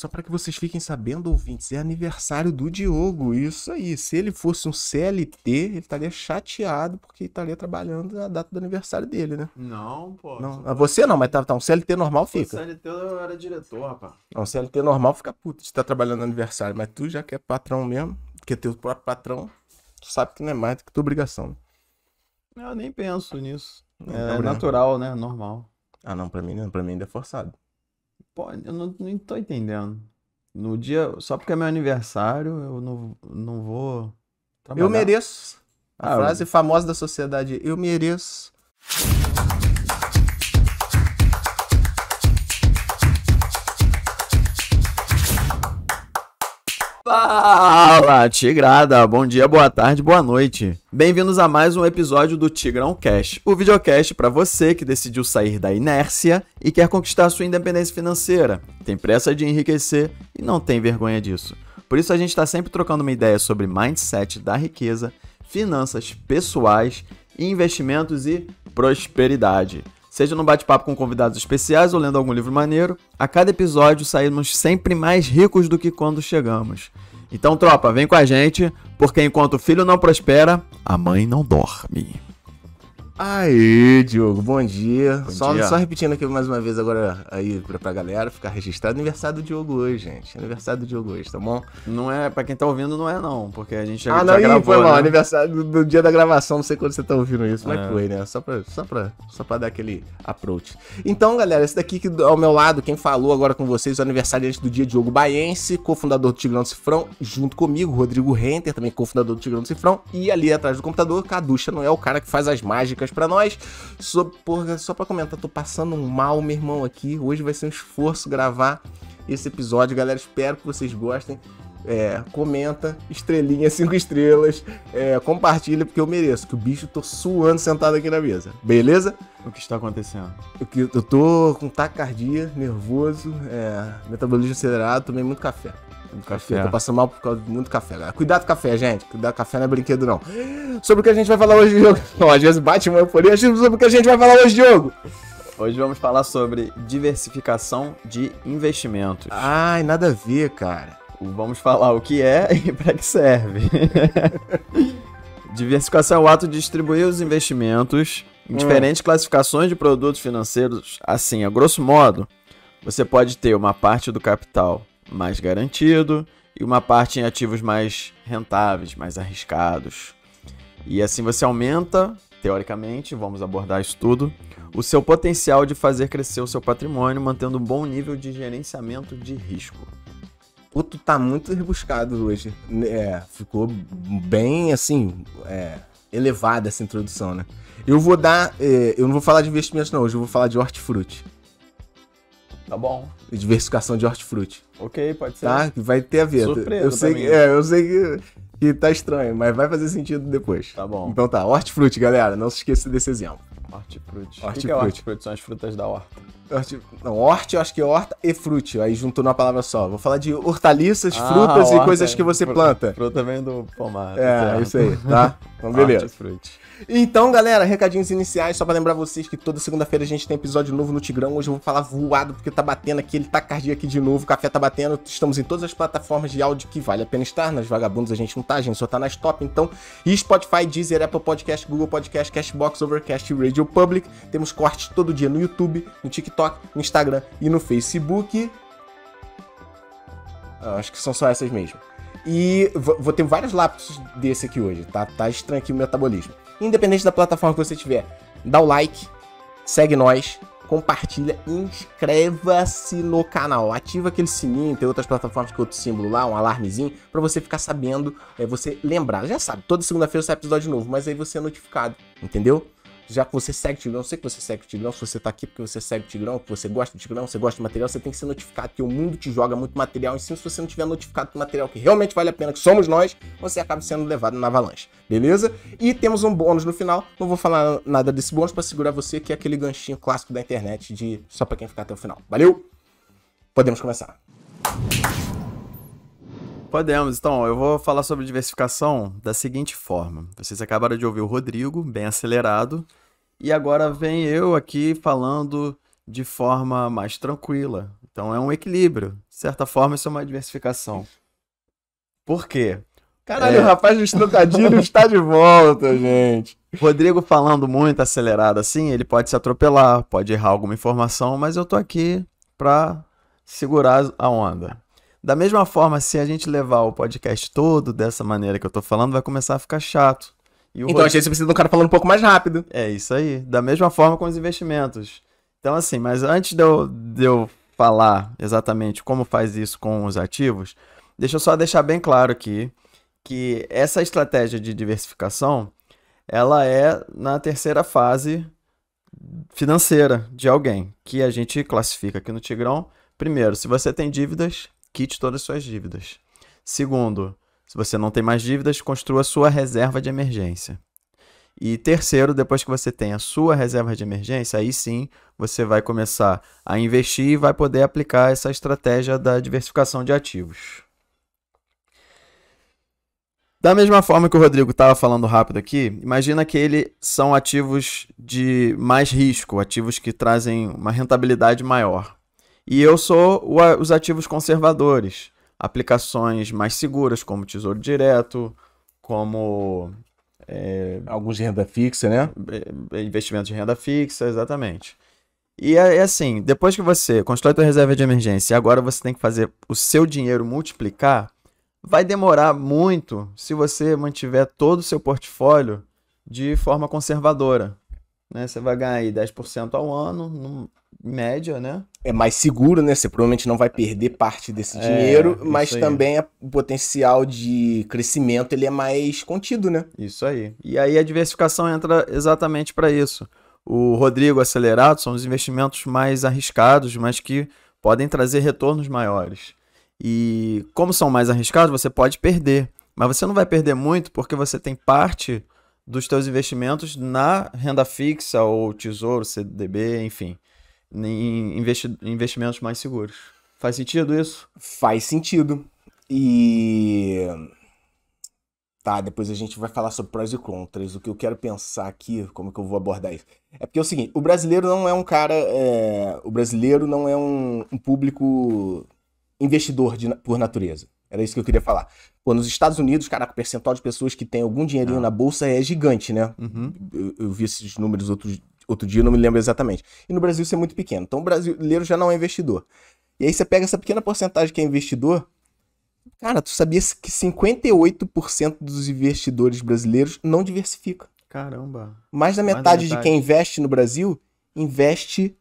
Só para que vocês fiquem sabendo, ouvintes, é aniversário do Diogo. Isso aí. Se ele fosse um CLT, ele estaria chateado porque estaria trabalhando na data do aniversário dele, né? Não, pô. Não, você não, mas tá um CLT normal O fica. CLT eu era diretor, rapaz. Não, CLT normal fica puto de estar trabalhando no aniversário, mas tu já que é patrão mesmo, que é teu próprio patrão, tu sabe que não é mais do que tua obrigação. Eu nem penso nisso. Não, É problema. natural, né? Normal. Ah, não, pra mim não, pra mim ainda é forçado. Pô, eu não tô entendendo. No dia, só porque é meu aniversário, eu não vou Eu trabalhar. mereço. A Ah, frase famosa da sociedade, eu mereço. Fala, Tigrada! Bom dia, boa tarde, boa noite. Bem-vindos a mais um episódio do Tigrão Cash, o videocast para você que decidiu sair da inércia e quer conquistar sua independência financeira, tem pressa de enriquecer e não tem vergonha disso. Por isso a gente está sempre trocando uma ideia sobre mindset da riqueza, finanças pessoais, investimentos e prosperidade. Seja no bate-papo com convidados especiais ou lendo algum livro maneiro, a cada episódio saímos sempre mais ricos do que quando chegamos. Então, tropa, vem com a gente, porque enquanto o filho não prospera, a mãe não dorme. Aê, Diogo, bom dia. Bom Só dia. repetindo aqui mais uma vez agora aí pra galera ficar registrado. Aniversário do Diogo hoje, gente. Aniversário do Diogo hoje, tá bom? Não é, pra quem tá ouvindo, não é não, porque a gente já, Ah, não, já ih, gravou, foi mal. né? Aniversário do dia da gravação, não sei quando você tá ouvindo isso, mas É. foi, né? Só pra dar aquele approach. Então, galera, esse daqui que ao meu lado, quem falou agora com vocês, o aniversariante do dia, Diogo Baiense, cofundador do Tigrão do Cifrão, junto comigo, Rodrigo Renter, também cofundador do Tigrão do Cifrão, e ali atrás do computador, Caducha Noel, o cara que faz as mágicas pra nós. Porra, só pra comentar, tô passando um mal, meu irmão, aqui. Hoje vai ser um esforço gravar esse episódio, galera. Espero que vocês gostem. Comenta, estrelinha, 5 estrelas, compartilha, porque eu mereço, que o bicho tô suando sentado aqui na mesa. Beleza? O que está acontecendo? Eu tô com taquicardia, nervoso, metabolismo acelerado, tomei muito café. Café. Tô passando mal por causa de muito café, galera. Cuidado com café, gente. Cuidado com café não é brinquedo, não. Sobre o que a gente vai falar hoje, Diogo. Não, às vezes bate uma euforia. Sobre o que a gente vai falar hoje, Diogo. Hoje vamos falar sobre diversificação de investimentos. Ai, nada a ver, cara. Vamos falar o que é e para que serve. Diversificação é o ato de distribuir os investimentos em diferentes classificações de produtos financeiros. Assim, a grosso modo, você pode ter uma parte do capital mais garantido e uma parte em ativos mais rentáveis, mais arriscados. E assim você aumenta, teoricamente, vamos abordar isso tudo, o seu potencial de fazer crescer o seu patrimônio, mantendo um bom nível de gerenciamento de risco. Pô, tu tá muito rebuscado hoje. Ficou bem, assim, elevada essa introdução, né? Eu não vou falar de investimentos, não. Hoje eu vou falar de hortifruti. Tá bom. Diversificação de hortifruti. Ok, pode ser. Tá? Que vai ter a ver. Surpresa Eu sei, pra mim. eu sei que tá estranho, mas vai fazer sentido depois. Tá bom. Então tá, hortifruti, galera. Não se esqueça desse exemplo. Hortifruti. O Hortifruti. que é hortifruti? São as frutas da horta. Horti, eu acho que é horta e fruti. Aí juntou numa palavra só. Vou falar de hortaliças, Ah, frutas e horta coisas que você planta. Fruta vem do pomar. Isso aí, tá? Então, beleza. Hortifruti. Então, galera, recadinhos iniciais, só pra lembrar vocês que toda segunda-feira a gente tem episódio novo no Tigrão. Hoje eu vou falar voado, porque tá batendo aqui, ele tá cardíaco aqui de novo, o café tá batendo. Estamos em todas as plataformas de áudio que vale a pena estar. Nas vagabundas a gente não tá, a gente só tá nas top, então. E Spotify, Deezer, Apple Podcast, Google Podcast, Cashbox, Overcast e Radio Public. Temos cortes todo dia no YouTube, no TikTok, no Instagram e no Facebook. Acho que são só essas mesmo. E vou ter vários lapsos desse aqui hoje, tá? Tá estranho aqui o metabolismo. Independente da plataforma que você tiver, dá o like, segue nós, compartilha e inscreva-se no canal. Ativa aquele sininho, tem outras plataformas com outro símbolo lá, um alarmezinho, pra você ficar sabendo, você lembrar. Já sabe, toda segunda-feira sai episódio novo, mas aí você é notificado, entendeu? Já que você segue o Tigrão, eu sei que você segue o Tigrão, se você tá aqui porque você segue o Tigrão, que você gosta do Tigrão, você gosta do material, você tem que ser notificado, porque o mundo te joga muito material em cima. Se você não tiver notificado do material que realmente vale a pena, que somos nós, você acaba sendo levado na avalanche, beleza? E temos um bônus no final, não vou falar nada desse bônus pra segurar você, que é aquele ganchinho clássico da internet de só pra quem ficar até o final. Valeu? Podemos começar. Podemos, então, eu vou falar sobre diversificação da seguinte forma. Vocês acabaram de ouvir o Rodrigo, bem acelerado, e agora vem eu aqui falando de forma mais tranquila, Então é um equilíbrio. De certa forma, isso é uma diversificação. Por quê? Caralho, o rapaz dos trocadilhos está de volta, gente. Rodrigo falando muito acelerado assim, ele pode se atropelar, pode errar alguma informação, mas eu tô aqui pra segurar a onda. Da mesma forma, se a gente levar o podcast todo dessa maneira que eu tô falando, vai começar a ficar chato. E Então, achei que você precisa de um cara falando um pouco mais rápido. É isso aí. Da mesma forma com os investimentos. Então, assim, mas antes de eu falar exatamente como faz isso com os ativos, deixa eu só deixar bem claro aqui que essa estratégia de diversificação, ela é na terceira fase financeira de alguém, que a gente classifica aqui no Tigrão. Primeiro, se você tem dívidas, quite todas as suas dívidas. Segundo, se você não tem mais dívidas, construa a sua reserva de emergência. E terceiro, depois que você tem a sua reserva de emergência, aí sim você vai começar a investir e vai poder aplicar essa estratégia da diversificação de ativos. Da mesma forma que o Rodrigo estava falando rápido aqui, imagina que são ativos de mais risco, ativos que trazem uma rentabilidade maior. E eu sou os ativos conservadores, aplicações mais seguras, como Tesouro Direto, como alguns de renda fixa, né? Investimentos de renda fixa, exatamente. E é assim, depois que você constrói sua reserva de emergência e agora você tem que fazer o seu dinheiro multiplicar, vai demorar muito se você mantiver todo o seu portfólio de forma conservadora, né? Você vai ganhar aí 10% ao ano, em média, né? É mais seguro, né? Você provavelmente não vai perder parte desse dinheiro, mas também o potencial de crescimento ele é mais contido, né? Isso aí. E aí a diversificação entra exatamente para isso. O Rodrigo acelerado são os investimentos mais arriscados, mas que podem trazer retornos maiores. E como são mais arriscados, você pode perder. Mas você não vai perder muito porque você tem parte dos seus investimentos na renda fixa ou tesouro, CDB, enfim, em investimentos mais seguros. Faz sentido isso? Faz sentido. E... tá, depois a gente vai falar sobre prós e contras. O que eu quero pensar aqui, como que eu vou abordar isso. É porque é o seguinte, o brasileiro não é um cara... O brasileiro não é um público... investidor por natureza. Era isso que eu queria falar. Pô, nos Estados Unidos, caraca, o percentual de pessoas que tem algum dinheirinho na bolsa é gigante, né? Uhum. Eu vi esses números outro dia, eu não me lembro exatamente. E no Brasil isso é muito pequeno. Então o brasileiro já não é investidor. E aí você pega essa pequena porcentagem que é investidor. Cara, tu sabia que 58% dos investidores brasileiros não diversificam? Caramba. Mais da metade de quem investe no Brasil, investe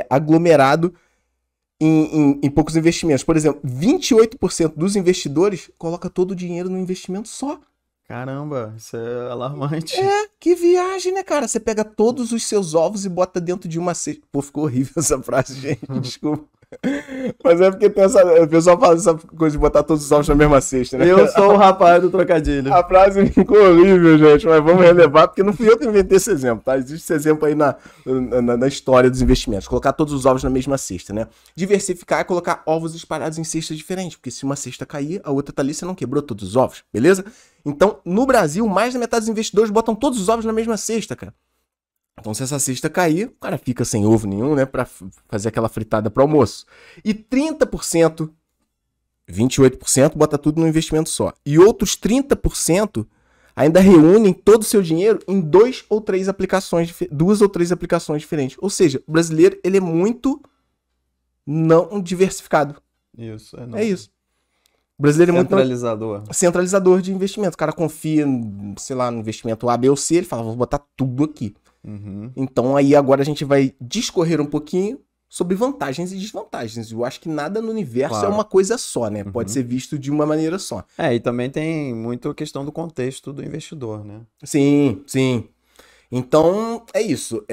aglomerado em poucos investimentos. Por exemplo, 28% dos investidores coloca todo o dinheiro no investimento só. Caramba, isso é alarmante. Que viagem, né, cara? Você pega todos os seus ovos e bota dentro de uma cesta. Pô, ficou horrível essa frase, gente. Desculpa. Mas é porque o pessoal fala essa coisa de botar todos os ovos na mesma cesta, né? Eu sou o rapaz do trocadilho. A frase ficou horrível, gente, mas vamos relevar, porque não fui eu que inventei esse exemplo, tá? Existe esse exemplo aí na história dos investimentos. Colocar todos os ovos na mesma cesta, né? Diversificar é colocar ovos espalhados em cestas diferentes, porque se uma cesta cair, a outra tá ali, você não quebrou todos os ovos, beleza? Então, no Brasil, mais da metade dos investidores botam todos os ovos na mesma cesta, cara. Então, se essa cesta cair, o cara fica sem ovo nenhum, né? Pra fazer aquela fritada pro almoço. E 30%, 28% bota tudo no investimento só. E outros 30% ainda reúnem todo o seu dinheiro em duas ou três aplicações diferentes. Ou seja, o brasileiro, ele é muito não diversificado. Isso, É isso. O brasileiro é muito centralizador de investimento. O cara confia, sei lá, no investimento A, B ou C, ele fala, vou botar tudo aqui. Uhum. Então aí agora a gente vai discorrer um pouquinho sobre vantagens e desvantagens. Eu acho que nada no universo é uma coisa só, né? Pode ser visto de uma maneira só. E também tem muito a questão do contexto do investidor, né? Sim, sim. Então é isso.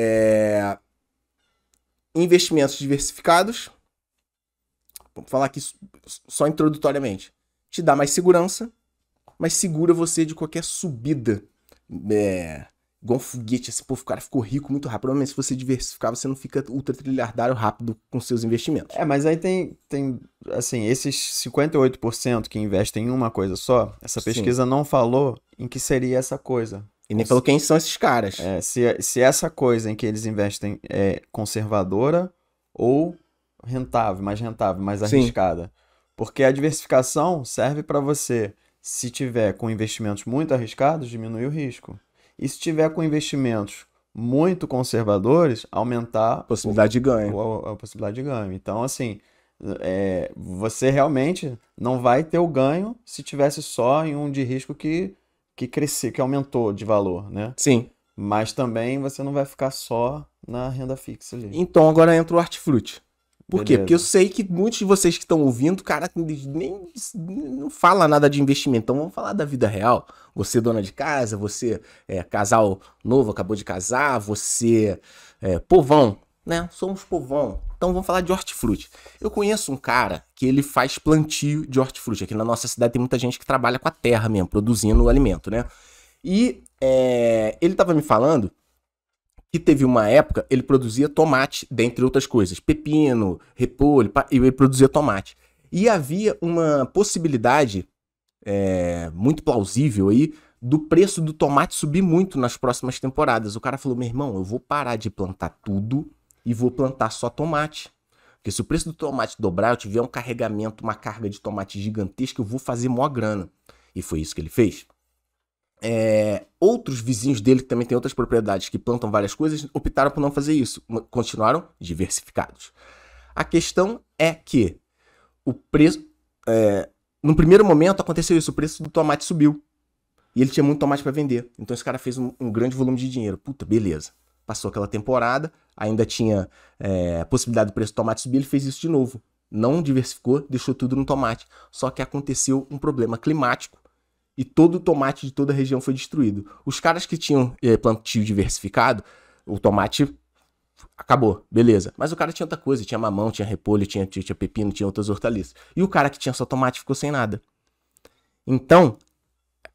Investimentos diversificados. Vamos falar aqui só introdutoriamente. Te dá mais segurança, mas segura você de qualquer subida. Igual um foguete, assim, pô, o cara ficou rico muito rápido. Provavelmente se você diversificar, você não fica ultra trilhardário rápido com seus investimentos. Mas aí tem assim, esses 58% que investem em uma coisa só, essa pesquisa não falou em que seria essa coisa. E nem falou quem são esses caras. Se essa coisa em que eles investem é conservadora ou mais rentável, mais Sim. arriscada. Porque a diversificação serve para você, se tiver com investimentos muito arriscados, diminuir o risco. E se tiver com investimentos muito conservadores, aumentar Possibilidade de ganho. a possibilidade de ganho. Então, assim, você realmente não vai ter o ganho se tivesse só em um de risco que cresceu, que aumentou de valor, né? Sim. Mas também você não vai ficar só na renda fixa ali. Então agora entra o hortifruti. Por quê? Beleza. Porque eu sei que muitos de vocês que estão ouvindo, cara, nem não fala nada de investimento. Então vamos falar da vida real. Você dona de casa, você casal novo, acabou de casar, você povão, né? Somos povão. Então vamos falar de hortifruti. Eu conheço um cara que ele faz plantio de hortifruti. Aqui na nossa cidade tem muita gente que trabalha com a terra mesmo, produzindo o alimento, né? E ele estava me falando que teve uma época, ele produzia tomate, dentre outras coisas, pepino, repolho, e ele produzia tomate. E havia uma possibilidade muito plausível aí do preço do tomate subir muito nas próximas temporadas. O cara falou, meu irmão, eu vou parar de plantar tudo e vou plantar só tomate. Porque se o preço do tomate dobrar, eu tiver um carregamento, uma carga de tomate gigantesca, eu vou fazer mó grana. E foi isso que ele fez. Outros vizinhos dele, que também tem outras propriedades que plantam várias coisas, optaram por não fazer isso. Continuaram diversificados. A questão é que o preço... no primeiro momento aconteceu isso, o preço do tomate subiu. E ele tinha muito tomate para vender. Então esse cara fez um grande volume de dinheiro. Puta, beleza. Passou aquela temporada, ainda tinha a possibilidade do preço do tomate subir, ele fez isso de novo. Não diversificou, deixou tudo no tomate. Só que aconteceu um problema climático e todo o tomate de toda a região foi destruído. Os caras que tinham plantio diversificado, o tomate acabou, beleza. Mas o cara tinha outra coisa, tinha mamão, tinha repolho, tinha pepino, tinha outras hortaliças. E o cara que tinha só tomate ficou sem nada. Então,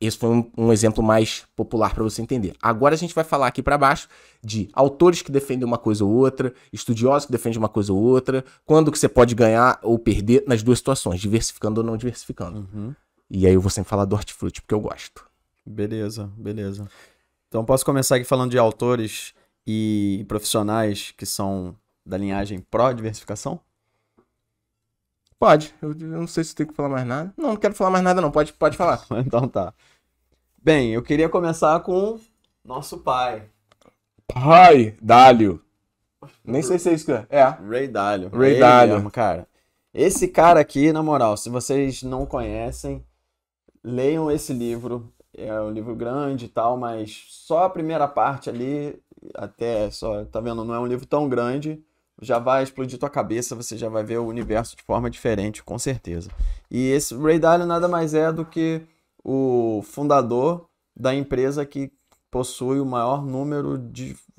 esse foi um exemplo mais popular para você entender. Agora a gente vai falar aqui para baixo de autores que defendem uma coisa ou outra, estudiosos que defendem uma coisa ou outra, quando que você pode ganhar ou perder nas duas situações, diversificando ou não diversificando. Uhum. E aí eu vou sempre falar do hortifruti, porque eu gosto. Beleza, beleza. Então posso começar aqui falando de autores e profissionais que são da linhagem pró-diversificação? Pode. Eu não sei se tem que falar mais nada. Não quero falar mais nada não. Pode falar. Então tá. Bem, eu queria começar com nosso pai. Pai Dalio. Nem sei se é isso que é. Ray Dalio. Ray Ele Dalio. mesmo, cara. Esse cara aqui, na moral, se vocês não conhecem, leiam esse livro. É um livro grande e tal, mas só a primeira parte ali, até só, tá vendo? Não é um livro tão grande, já vai explodir tua cabeça, você já vai ver o universo de forma diferente, com certeza. E esse Ray Dalio nada mais é do que o fundador da empresa que possui o maior número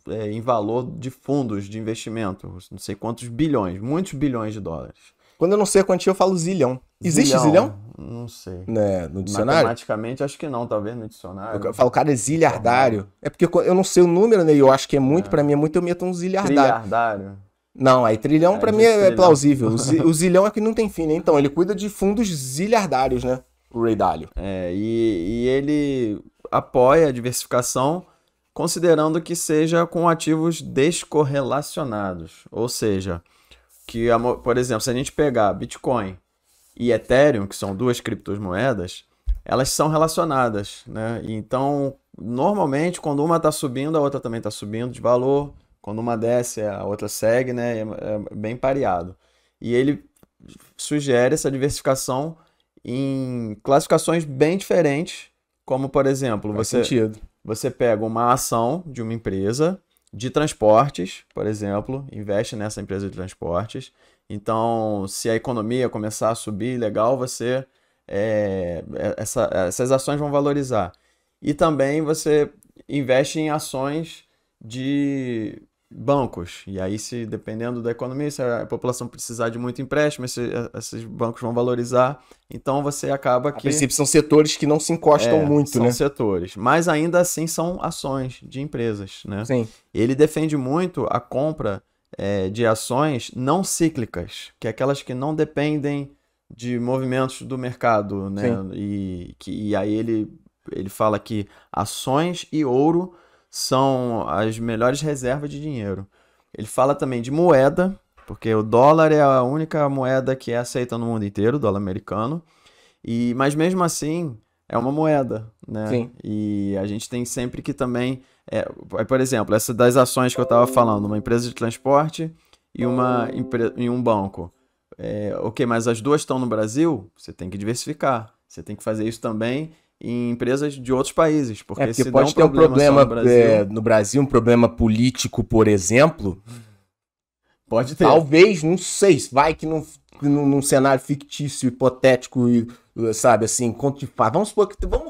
em valor de fundos de investimento, não sei quantos bilhões, muitos bilhões de dólares. Quando eu não sei a quantia, eu falo zilhão. Existe zilhão? Não sei. No dicionário? Matematicamente, acho que não, talvez no dicionário. Eu falo, cara, é zilhardário. É porque eu não sei o número, né? Eu acho que é muito, pra mim é muito, eu meto um zilhardário. Trilhardário. Não, aí trilhão pra mim é trilhão. plausível. O zilhão é que não tem fim, né? Então, ele cuida de fundos zilhardários, né? O Ray Dalio. E ele apoia a diversificação considerando que seja com ativos descorrelacionados. Ou seja, que, por exemplo, se a gente pegar Bitcoin e Ethereum, que são duas criptomoedas, elas são relacionadas, né? Então, normalmente, quando uma está subindo, a outra também está subindo de valor. Quando uma desce, a outra segue, né? É bem pareado. E ele sugere essa diversificação em classificações bem diferentes, como, por exemplo, você pega uma ação de uma empresa de transportes, por exemplo, investe nessa empresa de transportes. Então, se a economia começar a subir, legal, essas ações vão valorizar. E também você investe em ações de bancos. E aí, dependendo da economia, se a população precisar de muito empréstimo, esses bancos vão valorizar. Então, você acaba que... A princípio, são setores que não se encostam muito, né? São setores. Mas ainda assim são ações de empresas, né? Sim. Ele defende muito a compra de ações não cíclicas, que é aquelas que não dependem de movimentos do mercado, né? Sim. E aí ele fala que ações e ouro são as melhores reservas de dinheiro. Ele fala também de moeda, porque o dólar é a única moeda que é aceita no mundo inteiro, o dólar americano, mas mesmo assim é uma moeda, né? Sim. E a gente tem sempre que também, por exemplo, essa das ações que eu estava falando, uma empresa de transporte e e um banco. Ok, mas as duas estão no Brasil, você tem que diversificar. Você tem que fazer isso também em empresas de outros países, porque se pode der ter um problema só no Brasil, no Brasil, um problema político, por exemplo. pode ter. Talvez, não sei, vai que num cenário fictício, hipotético e, sabe, assim, conto de fadas.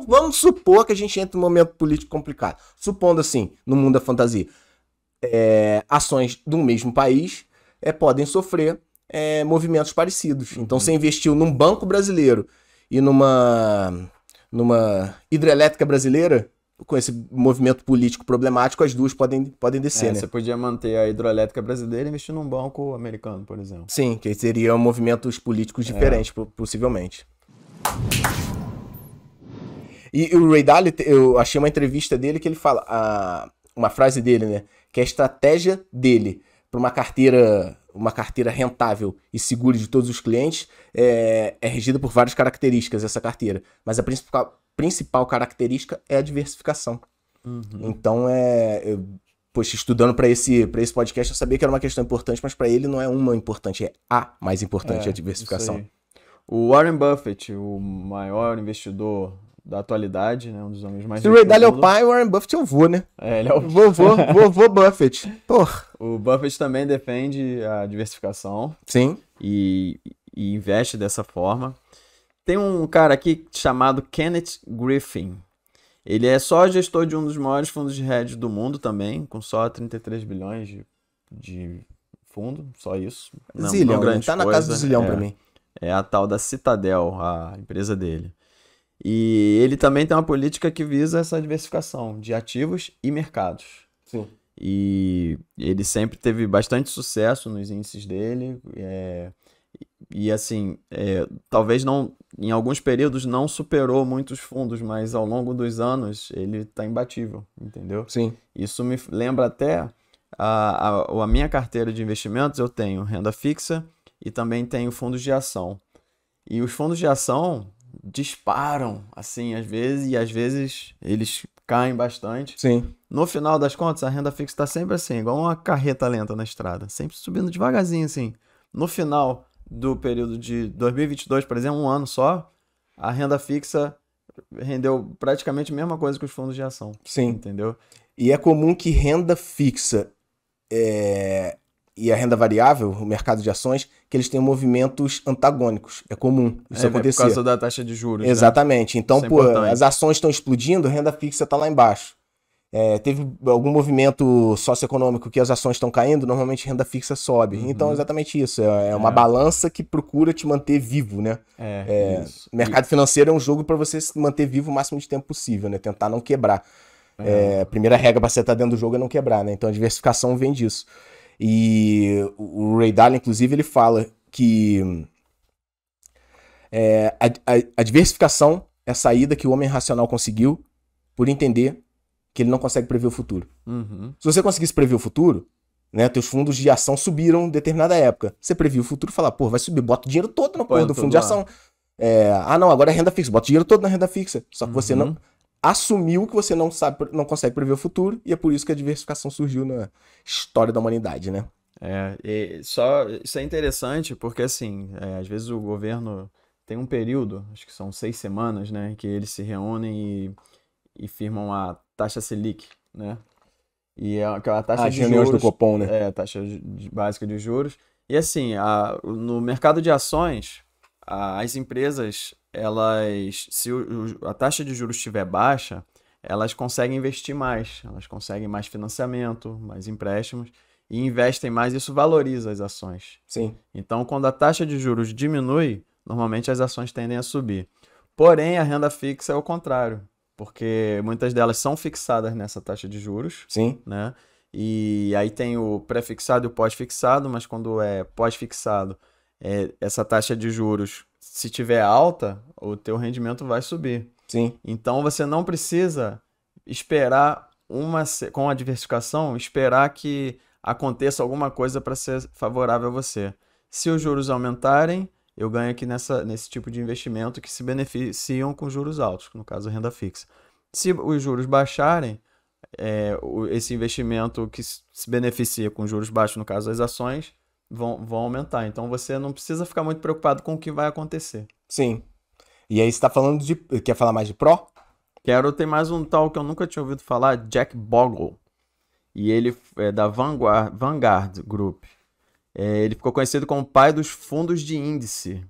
Vamos supor que a gente entra num momento político complicado. Supondo assim, no mundo da fantasia, ações do mesmo país podem sofrer movimentos parecidos. Então, você investiu num banco brasileiro e numa hidrelétrica brasileira, com esse movimento político problemático, as duas podem descer, né? Você podia manter a hidrelétrica brasileira e investir num banco americano, por exemplo. Sim, que seriam movimentos políticos diferentes, possivelmente. E o Ray Dalio, eu achei uma entrevista dele que ele fala, uma frase dele, né? Que a estratégia dele para uma carteira rentável e segura de todos os clientes é regida por várias características, essa carteira. Mas a principal característica é a diversificação. Então, poxa, estudando para esse podcast, eu sabia que era uma questão importante, mas para ele não é uma importante, é a mais importante, a diversificação. O Warren Buffett, o maior investidor da atualidade, né, um dos homens mais ricos. Se o Ray Dalio é o pai, o Warren Buffett é o vô, né? Ele é o vovô Buffett. Porra. O Buffett também defende a diversificação. Sim. E investe dessa forma. Tem um cara aqui chamado Kenneth Griffin. Ele é só gestor de um dos maiores fundos de hedge do mundo também, com só 33 bilhões de fundo, só isso. Zilhão, não tá na casa do zilhão pra mim. É a tal da Citadel, a empresa dele. E ele também tem uma política que visa essa diversificação de ativos e mercados. Sim. E ele sempre teve bastante sucesso nos índices dele. E assim, talvez não, em alguns períodos não superou muitos fundos, mas ao longo dos anos ele está imbatível, entendeu? Sim. Isso me lembra até a minha carteira de investimentos. Eu tenho renda fixa e também tenho fundos de ação. E os fundos de ação disparam, assim, às vezes eles caem bastante. Sim. No final das contas, a renda fixa está sempre assim, igual uma carreta lenta na estrada, sempre subindo devagarzinho, assim. No final do período de 2022, por exemplo, um ano só, a renda fixa rendeu praticamente a mesma coisa que os fundos de ação. Sim. Entendeu? E é comum que renda fixa e a renda variável, o mercado de ações, que eles tenham movimentos antagônicos. É comum isso acontecer. Por causa da taxa de juros. Exatamente. Né? Então, as ações estão explodindo, a renda fixa está lá embaixo. Teve algum movimento socioeconômico que as ações estão caindo, normalmente renda fixa sobe. Então, é exatamente isso. É uma balança que procura te manter vivo, né? Isso. Mercado financeiro é um jogo para você se manter vivo o máximo de tempo possível, né? Tentar não quebrar. A primeira regra para você estar dentro do jogo é não quebrar, né? Então, a diversificação vem disso. E o Ray Dalio, inclusive, ele fala que a diversificação é a saída que o homem racional conseguiu por entender que ele não consegue prever o futuro. Se você conseguisse prever o futuro, né, teus fundos de ação subiram em determinada época. Você previu o futuro e fala, pô, vai subir, bota o dinheiro todo no porra do fundo de ação. Não, agora é renda fixa, bota o dinheiro todo na renda fixa. Só que você não assumiu que você não consegue prever o futuro, e é por isso que a diversificação surgiu na história da humanidade, né? Isso é interessante, porque assim, às vezes o governo tem um período, acho que são 6 semanas, né, que eles se reúnem e firmam a taxa Selic, né? E a taxa de juros do Copom, né? A taxa básica de juros. E assim, no mercado de ações, as empresas, se a taxa de juros estiver baixa, elas conseguem investir mais, elas conseguem mais financiamento, mais empréstimos e investem mais, isso valoriza as ações. Sim. Então, quando a taxa de juros diminui, normalmente as ações tendem a subir. Porém, a renda fixa é o contrário, porque muitas delas são fixadas nessa taxa de juros. Sim. Né? E aí tem o pré-fixado e o pós-fixado, mas quando é pós-fixado, essa taxa de juros, se tiver alta, o teu rendimento vai subir. Sim. Então você não precisa esperar com a diversificação, esperar que aconteça alguma coisa para ser favorável a você. Se os juros aumentarem, eu ganho aqui nesse tipo de investimento que se beneficiam com juros altos, no caso, renda fixa. Se os juros baixarem, esse investimento que se beneficia com juros baixos, no caso, as ações, vão aumentar. Então, você não precisa ficar muito preocupado com o que vai acontecer. Sim. E aí você tá falando de... Quer falar mais de Pro? Quero ter mais um tal que eu nunca tinha ouvido falar, Jack Bogle. E ele é da Vanguard Group. Ele ficou conhecido como o pai dos fundos de índice.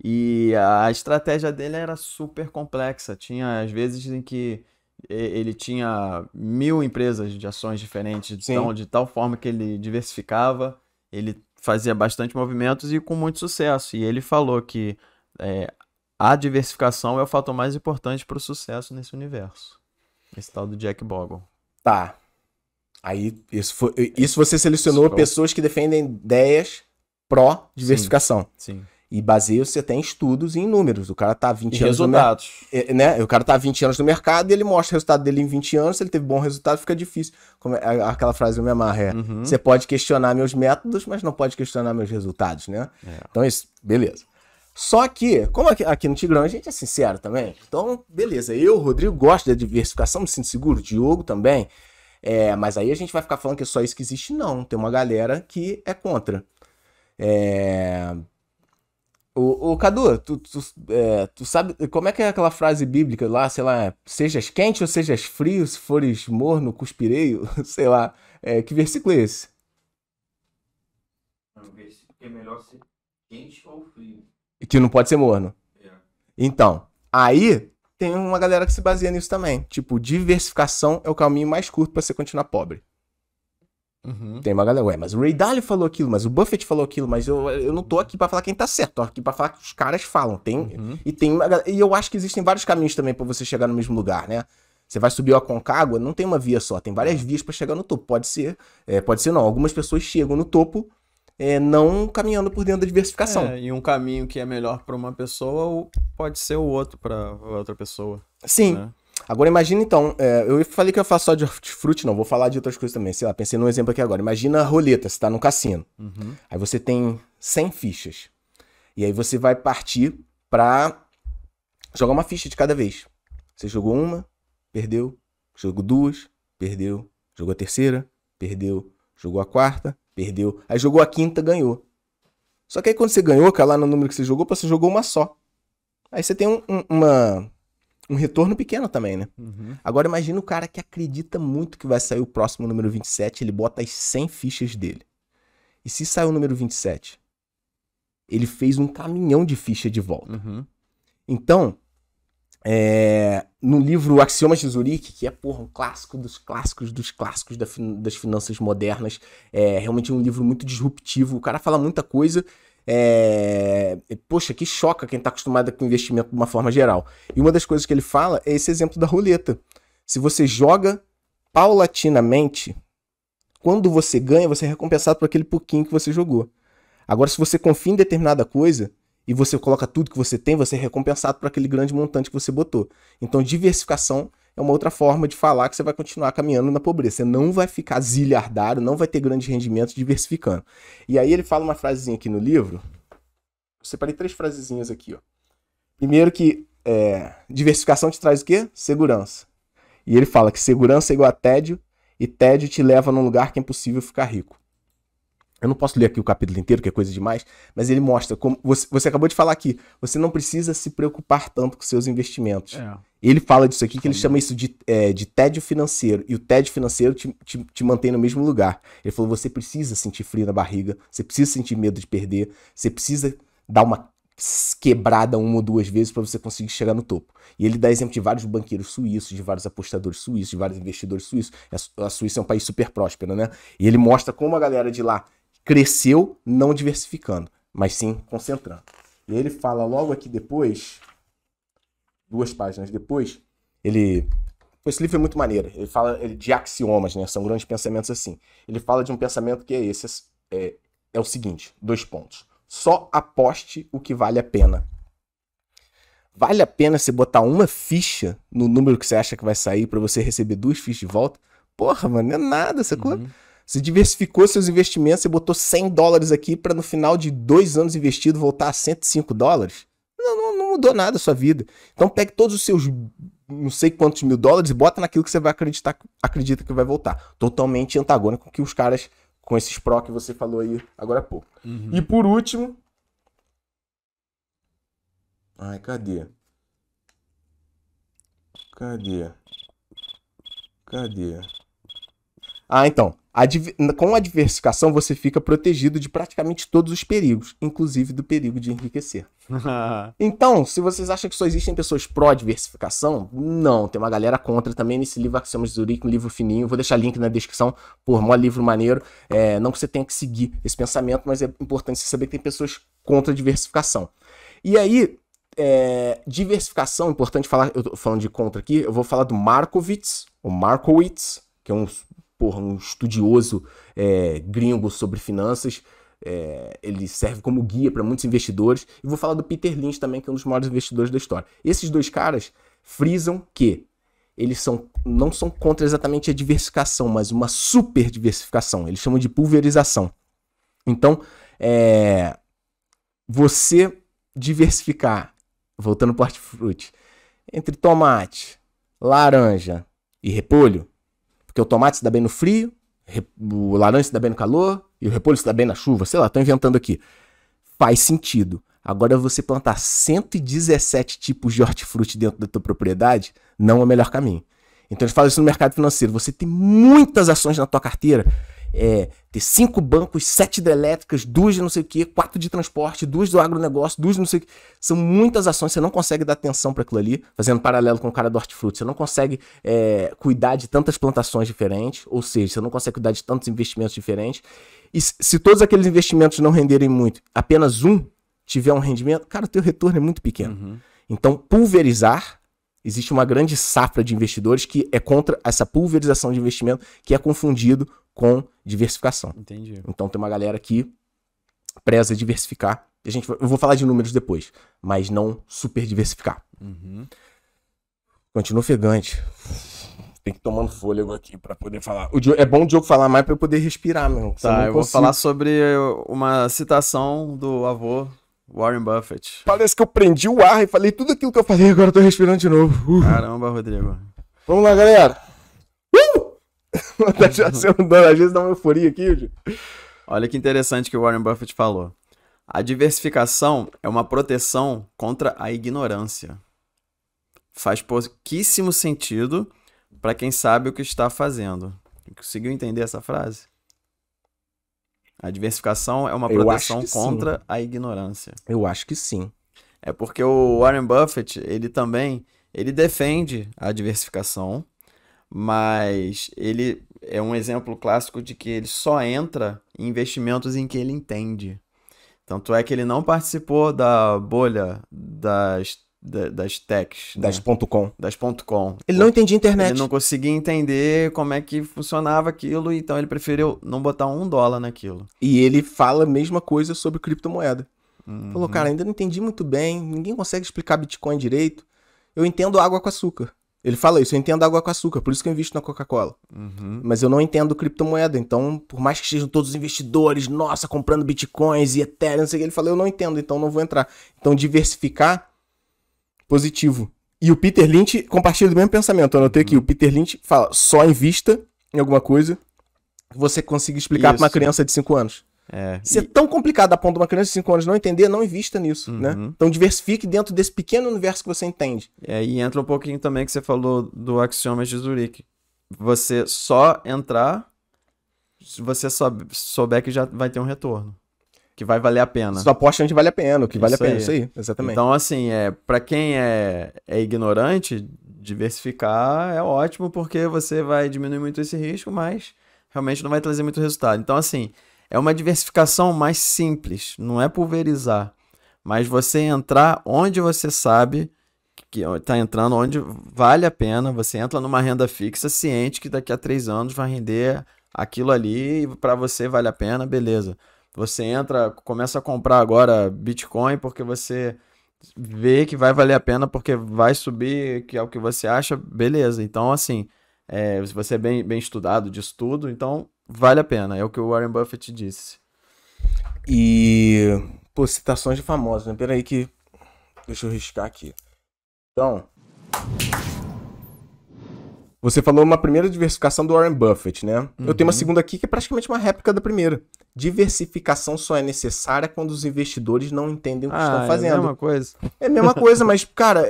E a estratégia dele era super complexa. Tinha, às vezes, em que ele tinha 1000 empresas de ações diferentes, de tal forma que ele diversificava. Ele fazia bastante movimentos e com muito sucesso. E ele falou que a diversificação é o fator mais importante para o sucesso nesse universo. Esse tal do Jack Bogle. Tá. Aí, isso você selecionou pessoas que defendem ideias pró-diversificação. Sim. E baseia-se até em estudos e em números. O cara tá há 20 anos resultados. Né? O cara tá há 20 anos no mercado e ele mostra o resultado dele em 20 anos. Se ele teve bom resultado, fica difícil. Como aquela frase do me amarra você pode questionar meus métodos, mas não pode questionar meus resultados, né? Então, isso, beleza. Só que, como aqui no Tigrão a gente é sincero também, então, beleza. Eu, Rodrigo, gosto da diversificação, me sinto seguro. Diogo também. Mas aí a gente vai ficar falando que é só isso que existe? Não, tem uma galera que é contra. O Cadu, tu sabe como é que é aquela frase bíblica lá, sei lá, sejas quente ou sejas frio, se fores morno, cuspireio, sei lá, que versículo é esse? É um versículo que é melhor ser quente ou frio. Que não pode ser morno. Então, aí... Tem uma galera que se baseia nisso também. Tipo, diversificação é o caminho mais curto pra você continuar pobre. Tem uma galera, mas o Ray Dalio falou aquilo, mas o Buffett falou aquilo, mas eu não tô aqui pra falar quem tá certo, tô aqui pra falar que os caras falam. E eu acho que existem vários caminhos também pra você chegar no mesmo lugar, né? Você vai subir o Aconcagua, não tem uma via só, tem várias vias pra chegar no topo. Pode ser não. Algumas pessoas chegam no topo não caminhando por dentro da diversificação. E um caminho que é melhor para uma pessoa pode ser o outro para outra pessoa. Sim. Né? Agora imagina então, eu falei que eu ia falar só de hortifruti, não, vou falar de outras coisas também. Sei lá, pensei num exemplo aqui agora. Imagina a roleta, você tá no cassino. Aí você tem 100 fichas. E aí você vai partir pra jogar uma ficha de cada vez. Você jogou uma, perdeu. Jogou duas, perdeu. Jogou a terceira, perdeu. Jogou a quarta, perdeu. Aí jogou a quinta, ganhou. Só que aí quando você ganhou, cai lá no número que você jogou uma só. Aí você tem um retorno pequeno também, né? Agora imagina o cara que acredita muito que vai sair o próximo número 27, ele bota as 100 fichas dele. E se sair o número 27? Ele fez um caminhão de ficha de volta. Então, no livro Axiomas de Zurique, que é, um clássico dos clássicos das finanças modernas, é realmente um livro muito disruptivo, o cara fala muita coisa, que choca quem tá acostumado com investimento de uma forma geral. E uma das coisas que ele fala é esse exemplo da roleta. Se você joga paulatinamente, quando você ganha, você é recompensado por aquele pouquinho que você jogou. Agora, se você confia em determinada coisa, e você coloca tudo que você tem, você é recompensado por aquele grande montante que você botou. Então, diversificação é uma outra forma de falar que você vai continuar caminhando na pobreza. Você não vai ficar zilhardário, não vai ter grandes rendimentos diversificando. E aí ele fala uma frasezinha aqui no livro. Eu separei 3 frasezinhas aqui, ó. Primeiro que diversificação te traz o quê? Segurança. E ele fala que segurança é igual a tédio, e tédio te leva num lugar que é impossível ficar rico. Eu não posso ler aqui o capítulo inteiro, que é coisa demais, mas ele mostra como você acabou de falar aqui, você não precisa se preocupar tanto com seus investimentos. Ele fala disso aqui, que ele chama isso de tédio financeiro, e o tédio financeiro te mantém no mesmo lugar. Ele falou, você precisa sentir frio na barriga, você precisa sentir medo de perder, você precisa dar uma quebrada 1 ou 2 vezes para você conseguir chegar no topo. E ele dá exemplo de vários banqueiros suíços, de vários apostadores suíços, de vários investidores suíços. A Suíça é um país super próspero, né? E ele mostra como a galera de lá cresceu não diversificando, mas sim concentrando. E ele fala logo aqui depois, 2 páginas depois, esse livro é muito maneiro, ele fala de axiomas, né? São grandes pensamentos assim. Ele fala de um pensamento que é esse, é o seguinte, 2 pontos. Só aposte o que vale a pena. Vale a pena você botar uma ficha no número que você acha que vai sair para você receber 2 fichas de volta? Porra, mano, não é nada, sacou? Você diversificou seus investimentos, você botou $100 aqui para no final de 2 anos investido voltar a $105. Não mudou nada a sua vida. Então pegue todos os seus não sei quantos $1.000 e bota naquilo que você vai acredita que vai voltar. Totalmente antagônico com que os caras, com esses pró que você falou aí agora há pouco. E por último... Ai, cadê? Ah, então. Com a diversificação, você fica protegido de praticamente todos os perigos, inclusive do perigo de enriquecer. Então, se vocês acham que só existem pessoas pró-diversificação, não. Tem uma galera contra também nesse livro Axiomas de Zurique, um livro fininho. Vou deixar link na descrição. Pô, mó livro maneiro. Não que você tenha que seguir esse pensamento, mas é importante você saber que tem pessoas contra a diversificação. E aí... diversificação, importante falar, eu tô falando de contra aqui, eu vou falar do Markowitz, que é um estudioso gringo sobre finanças, ele serve como guia para muitos investidores, e vou falar do Peter Lynch também, que é um dos maiores investidores da história. Esses dois caras frisam que eles não são contra exatamente a diversificação, mas uma super diversificação, eles chamam de pulverização. Então, você diversificar, voltando para o hortifruti, entre tomate, laranja e repolho, porque o tomate se dá bem no frio, o laranja se dá bem no calor e o repolho se dá bem na chuva, sei lá, tô inventando aqui. Faz sentido. Agora você plantar 117 tipos de hortifruti dentro da tua propriedade não é o melhor caminho. Então eles falam isso no mercado financeiro. Você tem muitas ações na tua carteira, ter 5 bancos, 7 hidrelétricas, 2 de não sei o que, 4 de transporte, 2 do agronegócio, 2 de não sei o que. São muitas ações, você não consegue dar atenção para aquilo ali, fazendo paralelo com o cara do hortifruti. Você não consegue cuidar de tantas plantações diferentes, ou seja, você não consegue cuidar de tantos investimentos diferentes. E se todos aqueles investimentos não renderem muito, apenas um tiver um rendimento, cara, o teu retorno é muito pequeno. Então, pulverizar, existe uma grande safra de investidores que é contra essa pulverização de investimento, que é confundido com diversificação. Entendi. Então tem uma galera que preza diversificar. Eu vou falar de números depois, mas não super diversificar. Continua ofegante. Tem que ir tomando fôlego aqui pra poder falar. É bom o Diogo falar mais pra eu poder respirar, meu. Tá, eu vou falar sobre uma citação do avô Warren Buffett. Parece que eu prendi o ar e falei tudo aquilo que eu falei, agora eu tô respirando de novo. Caramba, Rodrigo. Vamos lá, galera. Tá já sendo, às vezes dá uma euforia aqui. Olha que interessante que o Warren Buffett falou. A diversificação é uma proteção contra a ignorância. Faz pouquíssimo sentido para quem sabe o que está fazendo. Conseguiu entender essa frase? A diversificação é uma proteção contra a ignorância. Eu acho que sim. É porque o Warren Buffett, ele defende a diversificação, mas ele é um exemplo clássico de que ele só entra em investimentos em que ele entende. Tanto é que ele não participou da bolha das techs. Das .com. Das .com. Ele não entendia internet. Ele não conseguia entender como é que funcionava aquilo, então ele preferiu não botar $1 naquilo. E ele fala a mesma coisa sobre criptomoeda. Falou, cara, ainda não entendi muito bem, ninguém consegue explicar Bitcoin direito. Eu entendo água com açúcar. Ele fala isso, eu entendo água com açúcar, por isso que eu invisto na Coca-Cola. Mas eu não entendo criptomoeda, então, por mais que estejam todos os investidores, nossa, comprando Bitcoins e Ethereum, não sei o que, ele fala, eu não entendo, então não vou entrar. Então, diversificar, positivo. E o Peter Lynch compartilha do mesmo pensamento. Eu anotei aqui, o Peter Lynch fala, só invista em alguma coisa que você consiga explicar para uma criança de 5 anos. Se é tão complicado a ponto de uma criança de 5 anos não entender, não invista nisso, né? Então diversifique dentro desse pequeno universo que você entende. E entra um pouquinho também que você falou do Axiomas de Zurique. Você só entrar se você souber que já vai ter um retorno. Que vai valer a pena. Só aposta onde vale a pena, o que vale a pena, isso aí, exatamente. Então, assim, para quem é ignorante, diversificar é ótimo, porque você vai diminuir muito esse risco, mas realmente não vai trazer muito resultado. Então, assim, é uma diversificação mais simples, não é pulverizar, mas você entrar onde você sabe que está entrando, onde vale a pena, você entra numa renda fixa ciente que daqui a 3 anos vai render aquilo ali e para você vale a pena, beleza. Você entra, começa a comprar agora Bitcoin porque você vê que vai valer a pena porque vai subir, que é o que você acha, beleza. Então, assim, se você é bem estudado disso tudo, então vale a pena. É o que o Warren Buffett disse. E, pô, citações de famosos, né? Peraí que... Deixa eu riscar aqui. Então... Você falou uma primeira diversificação do Warren Buffett, né? Eu tenho uma segunda aqui que é praticamente uma réplica da primeira. Diversificação só é necessária quando os investidores não entendem o que estão fazendo. É a mesma coisa. É a mesma coisa, mas, cara,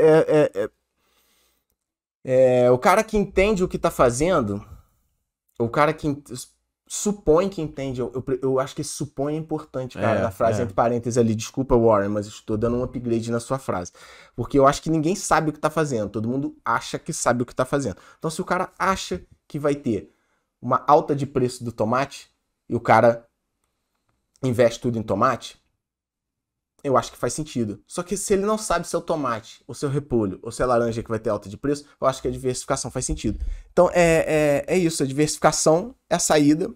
o cara que entende o que tá fazendo, o cara que supõe que entende, eu acho que esse supõe é importante, cara, na frase entre parênteses ali. Desculpa, Warren, mas estou dando um upgrade na sua frase. Porque eu acho que ninguém sabe o que tá fazendo, todo mundo acha que sabe o que tá fazendo. Então, se o cara acha que vai ter uma alta de preço do tomate e o cara investe tudo em tomate, eu acho que faz sentido. Só que se ele não sabe se é o tomate, ou se é o repolho, ou se é a laranja que vai ter alta de preço, eu acho que a diversificação faz sentido. Então, é isso. A diversificação é a saída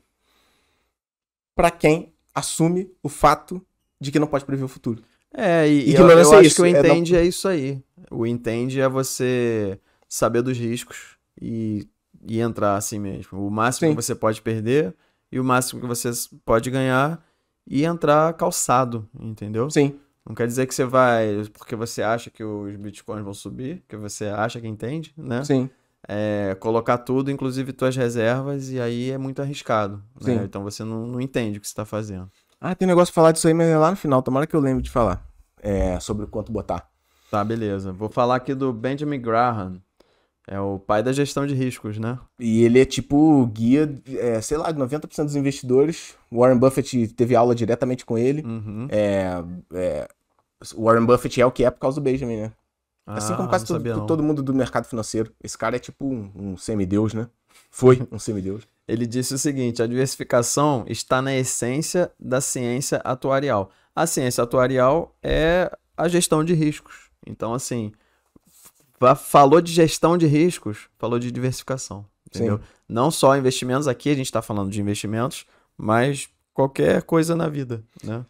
para quem assume o fato de que não pode prever o futuro. E eu acho que o entende é isso aí. O entende é você saber dos riscos e entrar assim mesmo. O máximo que você pode perder e o máximo que você pode ganhar e entrar calçado, entendeu? Sim. Não quer dizer que você vai porque você acha que os bitcoins vão subir, que você acha que entende, né? Sim. Colocar tudo, inclusive tuas reservas, e aí é muito arriscado, né? Então você não entende o que você está fazendo. Tem um negócio de falar disso aí, mas é lá no final, tomara que eu lembre de falar sobre o quanto botar. Tá, beleza. Vou falar aqui do Benjamin Graham, é o pai da gestão de riscos, né? E ele é tipo guia, sei lá, de 90% dos investidores. O Warren Buffett teve aula diretamente com ele. O Warren Buffett é o que é por causa do Benjamin, né? Assim como quase todo mundo do mercado financeiro. Esse cara é tipo um semideus, né? Foi um semideus. Ele disse o seguinte: a diversificação está na essência da ciência atuarial. A ciência atuarial é a gestão de riscos. Então, assim, falou de gestão de riscos, falou de diversificação, entendeu? Sim. Não só investimentos, aqui a gente está falando de investimentos, mas qualquer coisa na vida, né?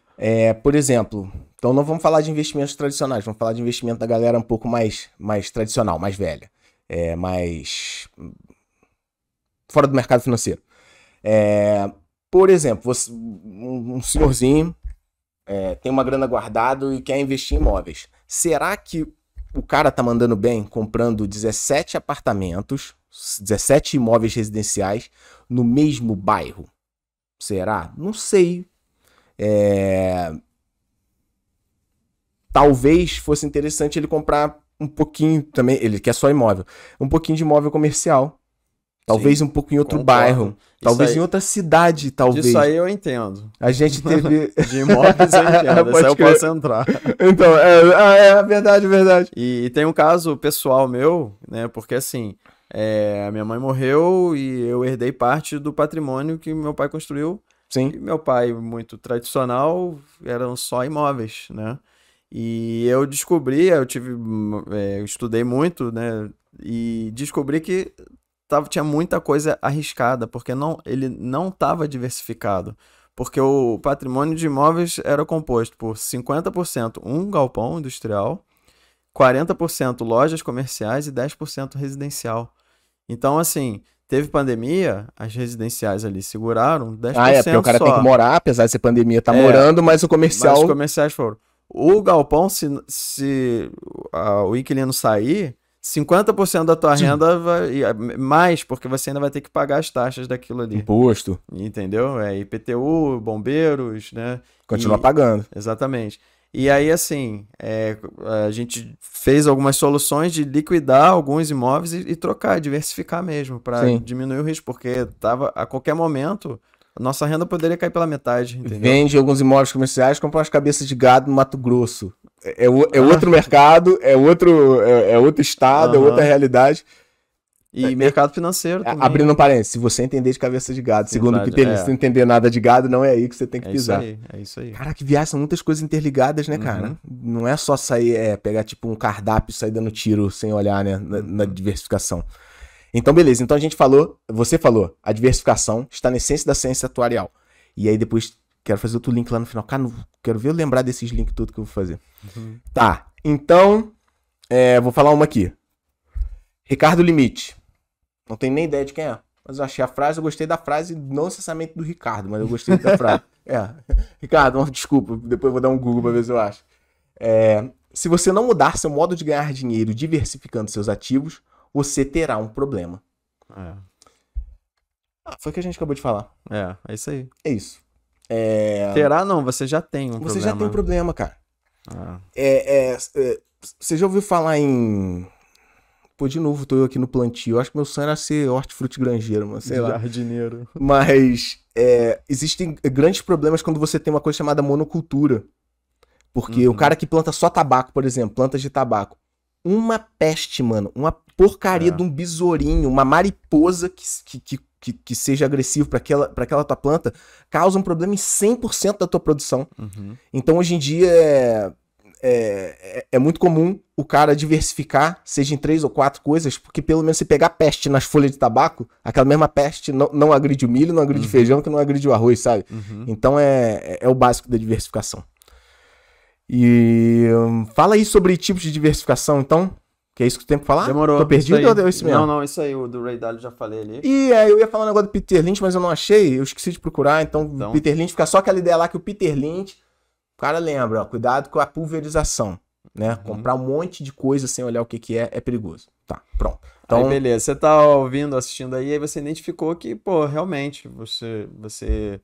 Por exemplo, então não vamos falar de investimentos tradicionais, vamos falar de investimento da galera um pouco mais tradicional, mais velha, mais fora do mercado financeiro. Por exemplo, um senhorzinho tem uma grana guardada e quer investir em imóveis. Será que o cara tá mandando bem comprando 17 apartamentos, 17 imóveis residenciais no mesmo bairro? Será? Não sei. Talvez fosse interessante ele comprar um pouquinho também, ele quer só imóvel, um pouquinho de imóvel comercial. Talvez um pouco em outro bairro. Talvez em outra cidade, talvez. Isso aí eu entendo. A gente teve... De imóveis eu entendo, essa eu posso entrar. Então, é verdade. E tem um caso pessoal meu, né, porque assim, a minha mãe morreu e eu herdei parte do patrimônio que meu pai construiu. Sim. E meu pai, muito tradicional, eram só imóveis, né? E eu descobri, eu estudei muito, né? E descobri que tinha muita coisa arriscada, porque ele não estava diversificado. Porque o patrimônio de imóveis era composto por 50% um galpão industrial, 40% lojas comerciais e 10% residencial. Então, assim... Teve pandemia, as residenciais ali seguraram 10% porque o cara só. tem que morar, apesar de ser pandemia, tá morando, mas o comercial... Mas os comerciais foram. O galpão, se o inquilino sair, 50% da tua renda vai... Mais, porque você ainda vai ter que pagar as taxas daquilo ali. Imposto. Entendeu? IPTU, bombeiros, né? Continua pagando. Exatamente. E aí, assim, a gente fez algumas soluções de liquidar alguns imóveis e trocar, diversificar mesmo, para diminuir o risco, porque a qualquer momento a nossa renda poderia cair pela metade, entendeu? Vende alguns imóveis comerciais, compra umas cabeças de gado no Mato Grosso. Outro mercado, é outro estado, é outra realidade. E mercado financeiro também. Abrindo um parênteses, se você entender de cabeça de gado, segundo o Peter, se não entender nada de gado, não é aí que você tem que pisar. É isso aí. Cara, que viagem, são muitas coisas interligadas, né, cara? Não é só sair, pegar tipo um cardápio e sair dando tiro sem olhar, né, na diversificação. Então, beleza. Então você falou, a diversificação está na essência da ciência atuarial. E aí depois, quero fazer outro link lá no final. Cara, quero ver eu lembrar desses links tudo que eu vou fazer. Tá, então, vou falar uma aqui. Ricardo Limite. Não tenho nem ideia de quem é. mas eu achei a frase, eu gostei da frase, não necessariamente do Ricardo, mas eu gostei da frase. Ricardo, desculpa, depois eu vou dar um Google pra ver se eu acho. Se você não mudar seu modo de ganhar dinheiro diversificando seus ativos, você terá um problema. Foi o que a gente acabou de falar. É isso aí. É isso. Terá não, você já tem um problema. Você já tem um problema, cara. Você já ouviu falar em... Pô, de novo, tô eu aqui no plantio. Eu acho que meu sonho era ser hortifruti granjeiro, mano, sei lá. Jardineiro. Mas existem grandes problemas quando você tem uma coisa chamada monocultura. Porque o cara que planta só tabaco, por exemplo, plantas de tabaco. Uma peste, mano. Uma porcaria de um besourinho, uma mariposa que seja agressivo para aquela tua planta, causa um problema em 100% da tua produção. Então, hoje em dia, é muito comum o cara diversificar, seja em 3 ou 4 coisas, porque pelo menos se pegar peste nas folhas de tabaco, aquela mesma peste não agride o milho, não agride o feijão, que não agride o arroz, sabe? Então, é o básico da diversificação. E fala aí sobre tipos de diversificação, então. Que é isso que tu tem pra falar? Demorou. Tô perdido ou deu isso mesmo? Não, isso aí, o do Ray Dalio já falei ali. E eu ia falar um negócio do Peter Lynch, mas eu não achei, eu esqueci de procurar, então Peter Lynch fica só aquela ideia lá que o Peter Lynch, o cara lembra, ó, cuidado com a pulverização, né? Comprar um monte de coisa sem olhar o que é perigoso. Tá, pronto. Então, aí beleza, você tá ouvindo, assistindo aí você identificou que, pô, realmente, você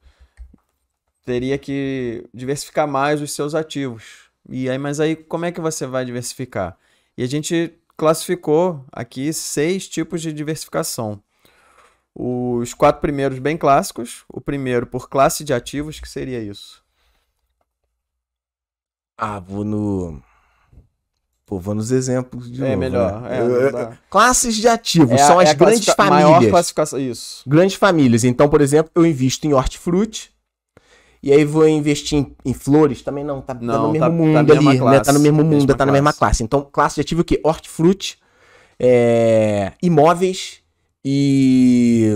teria que diversificar mais os seus ativos. E aí, mas aí como é que você vai diversificar? E a gente classificou aqui 6 tipos de diversificação. Os 4 primeiros bem clássicos. O primeiro por classe de ativos, que seria isso? Vou nos exemplos de novo, melhor. Né? Classes de ativos são as grandes famílias. Maior classificação, isso. Grandes famílias. Então, por exemplo, eu invisto em hortifruti. E aí vou investir em flores, também não, tá no mesmo mundo ali, né? Tá no mesmo mundo, tá na mesma classe. Então, classe de ativo o quê? Hortifruti, imóveis e...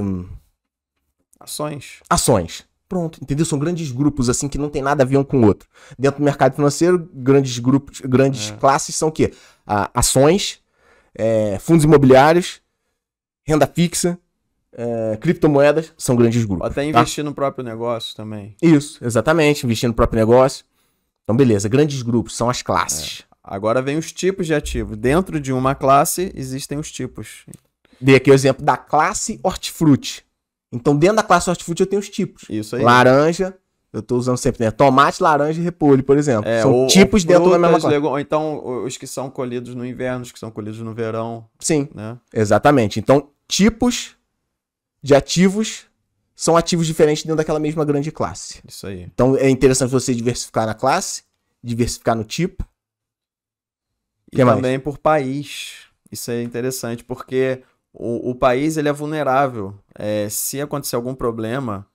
Ações. Pronto, entendeu? São grandes grupos, assim, que não tem nada a ver um com o outro. Dentro do mercado financeiro, grandes grupos, grandes classes são o quê? Ações, fundos imobiliários, renda fixa, criptomoedas, são grandes grupos. Até investir no próprio negócio também. Isso, exatamente, investir no próprio negócio. Então, beleza, grandes grupos, são as classes. Agora vem os tipos de ativo. Dentro de uma classe, existem os tipos. Dei aqui o exemplo da classe hortifruti. Então, dentro da classe hortifruti, eu tenho os tipos. Isso aí. Laranja, eu tô usando sempre, né? Tomate, laranja e repolho, por exemplo. São tipos dentro da mesma classe. Ou então, os que são colhidos no inverno, os que são colhidos no verão. Sim, né? Exatamente. Então, tipos de ativos são ativos diferentes dentro daquela mesma grande classe. Isso aí. Então, é interessante você diversificar na classe, diversificar no tipo. E também por país. Isso é interessante, porque o país ele é vulnerável. Se acontecer algum problema,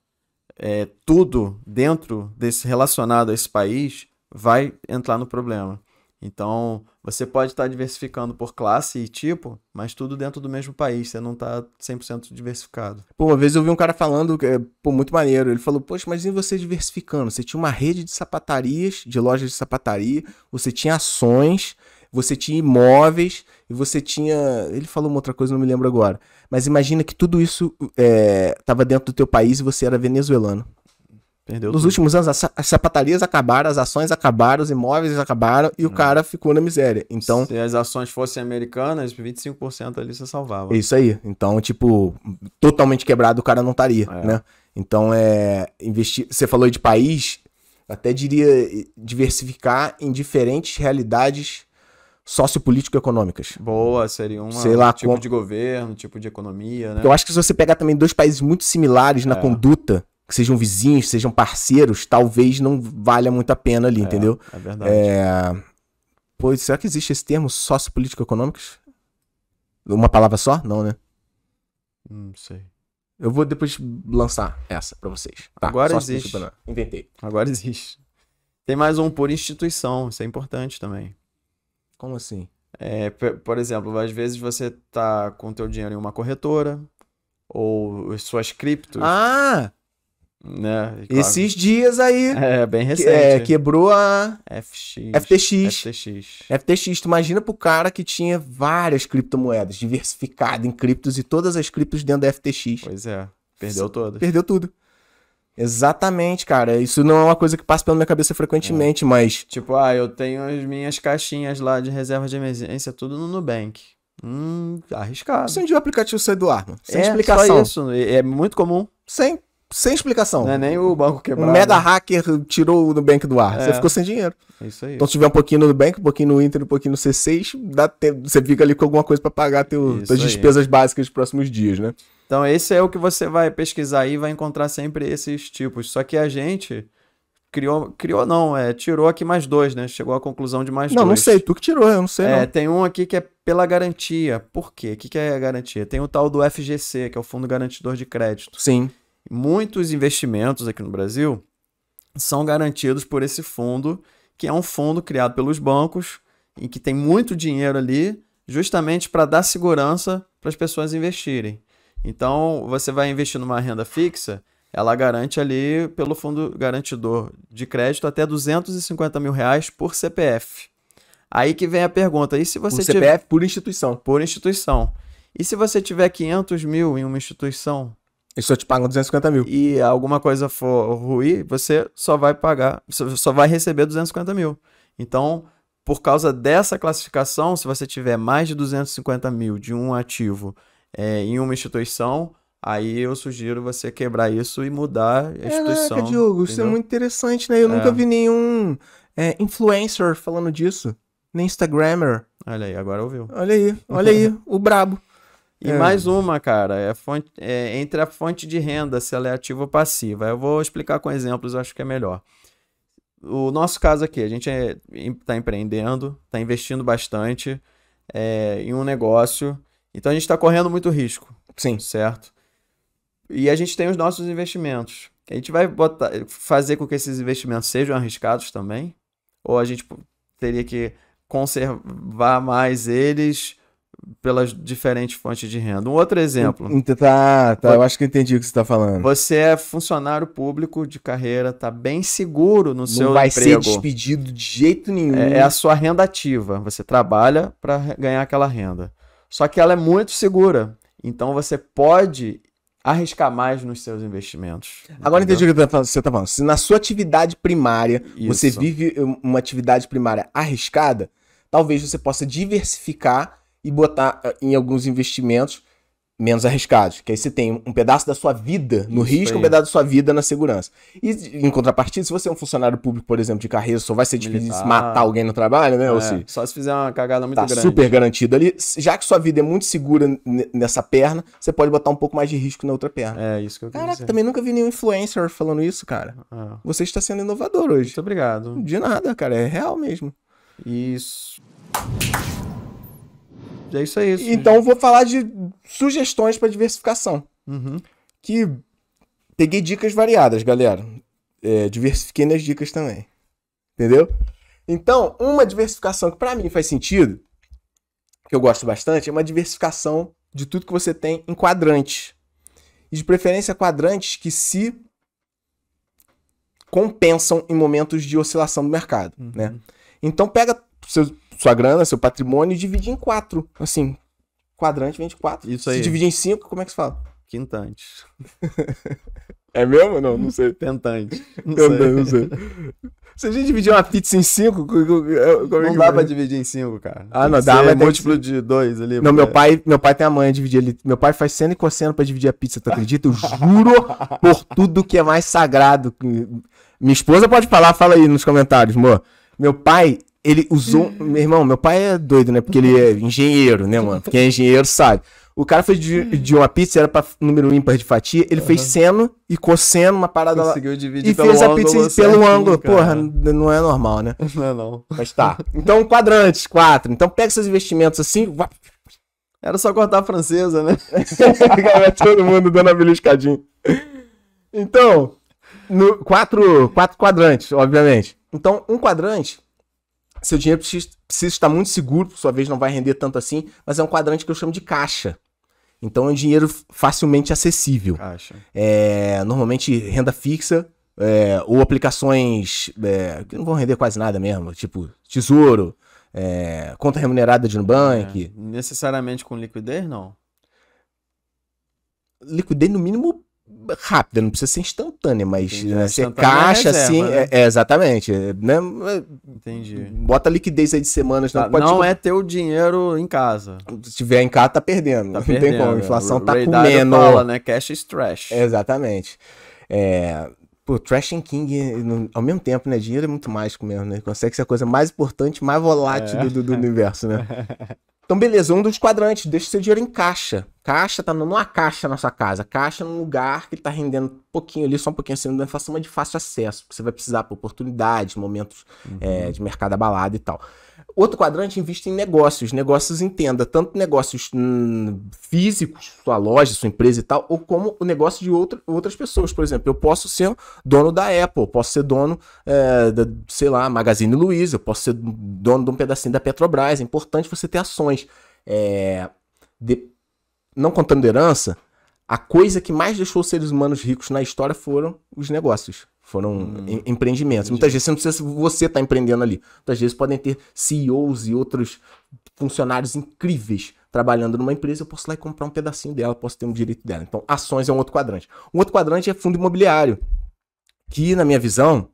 tudo dentro desse relacionado a esse país vai entrar no problema. Então, você pode estar diversificando por classe e tipo, mas tudo dentro do mesmo país. Você não está 100% diversificado. Pô, uma vez eu vi um cara falando, muito maneiro. Ele falou, poxa, mas e você diversificando? Você tinha uma rede de sapatarias, de lojas de sapataria, você tinha ações, você tinha imóveis, e você tinha... Ele falou uma outra coisa, não me lembro agora. Mas imagina que tudo isso estava dentro do teu país e você era venezuelano. Perdeu Nos tudo. últimos anos, as sapatarias acabaram, as ações acabaram, os imóveis acabaram e o cara ficou na miséria. Então, se as ações fossem americanas, 25% ali você salvava. é isso aí. Então, tipo, totalmente quebrado o cara não estaria, né? Então, investir... Você falou de país, até diria diversificar em diferentes realidades sociopolítico-econômicas. Boa, seria um tipo de governo, tipo de economia, né? Eu acho que se você pegar também 2 países muito similares na conduta, que sejam vizinhos, sejam parceiros, talvez não valha muito a pena ali, entendeu? É verdade. Pô, será que existe esse termo sociopolítico-econômicos? Uma palavra só? Não, né? Não sei. Eu vou depois lançar essa pra vocês. Tá, agora existe. Inventei. Agora existe. Tem mais um por instituição, isso é importante também. Como assim? Por exemplo, às vezes você tá com o teu dinheiro em uma corretora, ou suas criptos. Né? E claro, Esses dias aí bem recente. quebrou a FTX. FTX, tu imagina pro cara que tinha várias criptomoedas, diversificado em criptos e todas as criptos dentro da FTX. Pois é, perdeu todas. Perdeu tudo. Exatamente, cara. Isso não é uma coisa que passa pela minha cabeça frequentemente, mas... Tipo, eu tenho as minhas caixinhas lá de reserva de emergência, tudo no Nubank. Arriscado. Você o aplicativo sai do ar, mano. Sem explicação. Só isso. É muito comum. Sem explicação. Não é nem o banco quebrado. Um mega hacker tirou o Nubank do ar. Você ficou sem dinheiro. Isso aí. Então, se tiver um pouquinho no Nubank, um pouquinho no Inter, um pouquinho no C6, dá tempo. Você fica ali com alguma coisa pra pagar tuas despesas básicas dos próximos dias, né? Então, esse é o que você vai pesquisar aí e vai encontrar sempre esses tipos. Só que a gente tirou aqui mais 2, né? Chegou à conclusão de mais 2. Não sei. Tu que tirou, eu não sei. Não. Tem um aqui que é pela garantia. Por quê? O que é a garantia? Tem o tal do FGC, que é o Fundo Garantidor de Crédito. Sim. Muitos investimentos aqui no Brasil são garantidos por esse fundo, que é um fundo criado pelos bancos, em que tem muito dinheiro ali, justamente para dar segurança para as pessoas investirem. Então, você vai investir numa renda fixa, ela garante ali, pelo Fundo Garantidor de Crédito, até R$250 mil por CPF. Aí que vem a pergunta, e se você por CPF, por instituição. Por instituição. E se você tiver 500 mil em uma instituição... Eles só te pagam 250 mil. E alguma coisa for ruim, você só vai receber 250 mil. Então, por causa dessa classificação, se você tiver mais de 250 mil de um ativo em uma instituição, aí eu sugiro você quebrar isso e mudar a instituição. Caraca, Diogo, isso é muito interessante, né? Eu nunca vi nenhum influencer falando disso. Nem Instagrammer. Olha aí, agora ouviu. Olha aí, o brabo. E mais uma, cara, entre a fonte de renda, se ela é ativa ou passiva. Eu vou explicar com exemplos, eu acho que é melhor. O nosso caso aqui, a gente está empreendendo, está investindo bastante em um negócio, então a gente está correndo muito risco. Sim. Certo? E a gente tem os nossos investimentos. A gente vai fazer com que esses investimentos sejam arriscados também? Ou a gente teria que conservar mais eles pelas diferentes fontes de renda? Um outro exemplo. Tá, eu acho que eu entendi o que você está falando. Você é funcionário público de carreira, tá bem seguro no seu emprego. Não vai ser despedido de jeito nenhum. É a sua renda ativa. Você trabalha para ganhar aquela renda. Só que ela é muito segura. Então você pode arriscar mais nos seus investimentos. Agora entendi o que você está falando. Se na sua atividade primária você vive uma atividade primária arriscada, talvez você possa diversificar e botar em alguns investimentos menos arriscados. Que aí você tem um pedaço da sua vida no risco, um pedaço da sua vida na segurança. E em contrapartida, se você é um funcionário público, por exemplo, de carreira, só vai ser difícil matar alguém no trabalho, né? Só se fizer uma cagada muito grande. Tá super garantido ali. Já que sua vida é muito segura nessa perna, você pode botar um pouco mais de risco na outra perna. É isso que eu queria dizer. Caraca, também nunca vi nenhum influencer falando isso, cara. Você está sendo inovador hoje. Muito obrigado. De nada, cara. É real mesmo. Isso. É isso aí. Então, vou falar de sugestões para diversificação. Que peguei dicas variadas, galera. Diversifiquei nas dicas também. Entendeu? Então, uma diversificação que para mim faz sentido, que eu gosto bastante, é uma diversificação de tudo que você tem em quadrantes. E de preferência quadrantes que se compensam em momentos de oscilação do mercado, né? Então, pega sua grana, seu patrimônio e divide em 4. Assim, quadrante vem de 4. Isso aí. Se dividir em 5, como é que se fala? Quintantes. É mesmo? Não sei. Pentantes. Não sei. Se a gente dividir uma pizza em 5, não dá pra dividir em 5, cara. Não dá, mas múltiplo de 2 ali. Não, meu pai tem a manha de dividir ali. Meu pai faz seno e cosseno pra dividir a pizza, tu acredita? Eu juro por tudo que é mais sagrado. Minha esposa pode falar, fala aí nos comentários, amor. Meu pai, ele usou... meu pai é doido, né? Porque ele é engenheiro, né, mano? Quem é engenheiro sabe. O cara fez de uma pizza, era pra número ímpar de fatia, ele fez seno e cosseno, uma parada lá. Conseguiu dividir e fez a pizza pelo ângulo. Cara. Porra, não é normal, né? Não é não. Mas tá. Então, quadrantes, 4. Então, pega esses investimentos assim... Era só cortar a francesa, né? Todo mundo dando a beliscadinha. Então, 4 quadrantes, obviamente. Então, um quadrante, seu dinheiro precisa estar muito seguro, por sua vez não vai render tanto assim, mas é um quadrante que eu chamo de caixa. Então é um dinheiro facilmente acessível. Caixa. Normalmente renda fixa, ou aplicações que não vão render quase nada mesmo, tipo tesouro, conta remunerada de Nubank. Necessariamente com liquidez, não? Liquidez no mínimo rápida, não precisa ser instantânea, mas você Instantânea caixa reserva, assim, né? exatamente, né? Entendi. Bota liquidez aí de semanas, Não é ter o dinheiro em casa. se tiver em casa tá perdendo, não tem como, a inflação tá Ray Dalio comendo. fala, né? Cash is trash. Exatamente. Trash and King, ao mesmo tempo, né? Dinheiro é muito mágico mesmo, né? Consegue ser a coisa mais importante, mais volátil do universo, né? Então, beleza, um dos quadrantes, deixa seu dinheiro em caixa. Caixa tá numa caixa na sua casa. Caixa num lugar que tá rendendo um pouquinho ali, só um pouquinho acima da inflação, mas de fácil acesso. Porque você vai precisar para oportunidades, momentos de mercado abalado e tal. Outro quadrante, investe em negócios. Negócios, entenda, tanto negócios físicos, sua loja, sua empresa e tal, ou como o negócio de outras pessoas. Por exemplo, eu posso ser dono da Apple, posso ser dono sei lá, Magazine Luiza, eu posso ser dono de um pedacinho da Petrobras. É importante você ter ações. Não contando herança, a coisa que mais deixou os seres humanos ricos na história foram os negócios. Foram empreendimentos. Muitas vezes você não precisa você estar empreendendo ali. Muitas vezes podem ter CEOs e outros funcionários incríveis trabalhando numa empresa. Eu posso ir lá e comprar um pedacinho dela, posso ter um direito dela. Então, ações é um outro quadrante. Um outro quadrante é fundo imobiliário, que, na minha visão,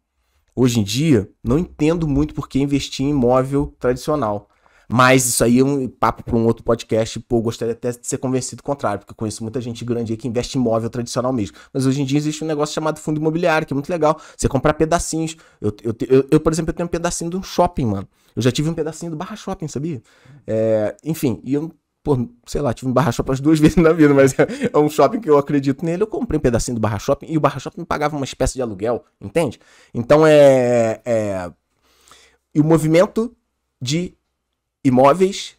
hoje em dia, não entendo muito por que investir em imóvel tradicional. Mas isso aí é um papo para um outro podcast. Pô, eu gostaria até de ser convencido do contrário, porque eu conheço muita gente grande aí que investe em imóvel tradicional mesmo. Mas hoje em dia existe um negócio chamado fundo imobiliário, que é muito legal. Você comprar pedacinhos. Eu, por exemplo, eu tenho um pedacinho de um shopping, mano. Eu já tive um pedacinho do Barra Shopping, sabia? Enfim, e eu, sei lá, tive um Barra Shopping umas 2 vezes na vida, mas é um shopping que eu acredito nele. Eu comprei um pedacinho do Barra Shopping e o Barra Shopping me pagava uma espécie de aluguel, entende? Então E o movimento de imóveis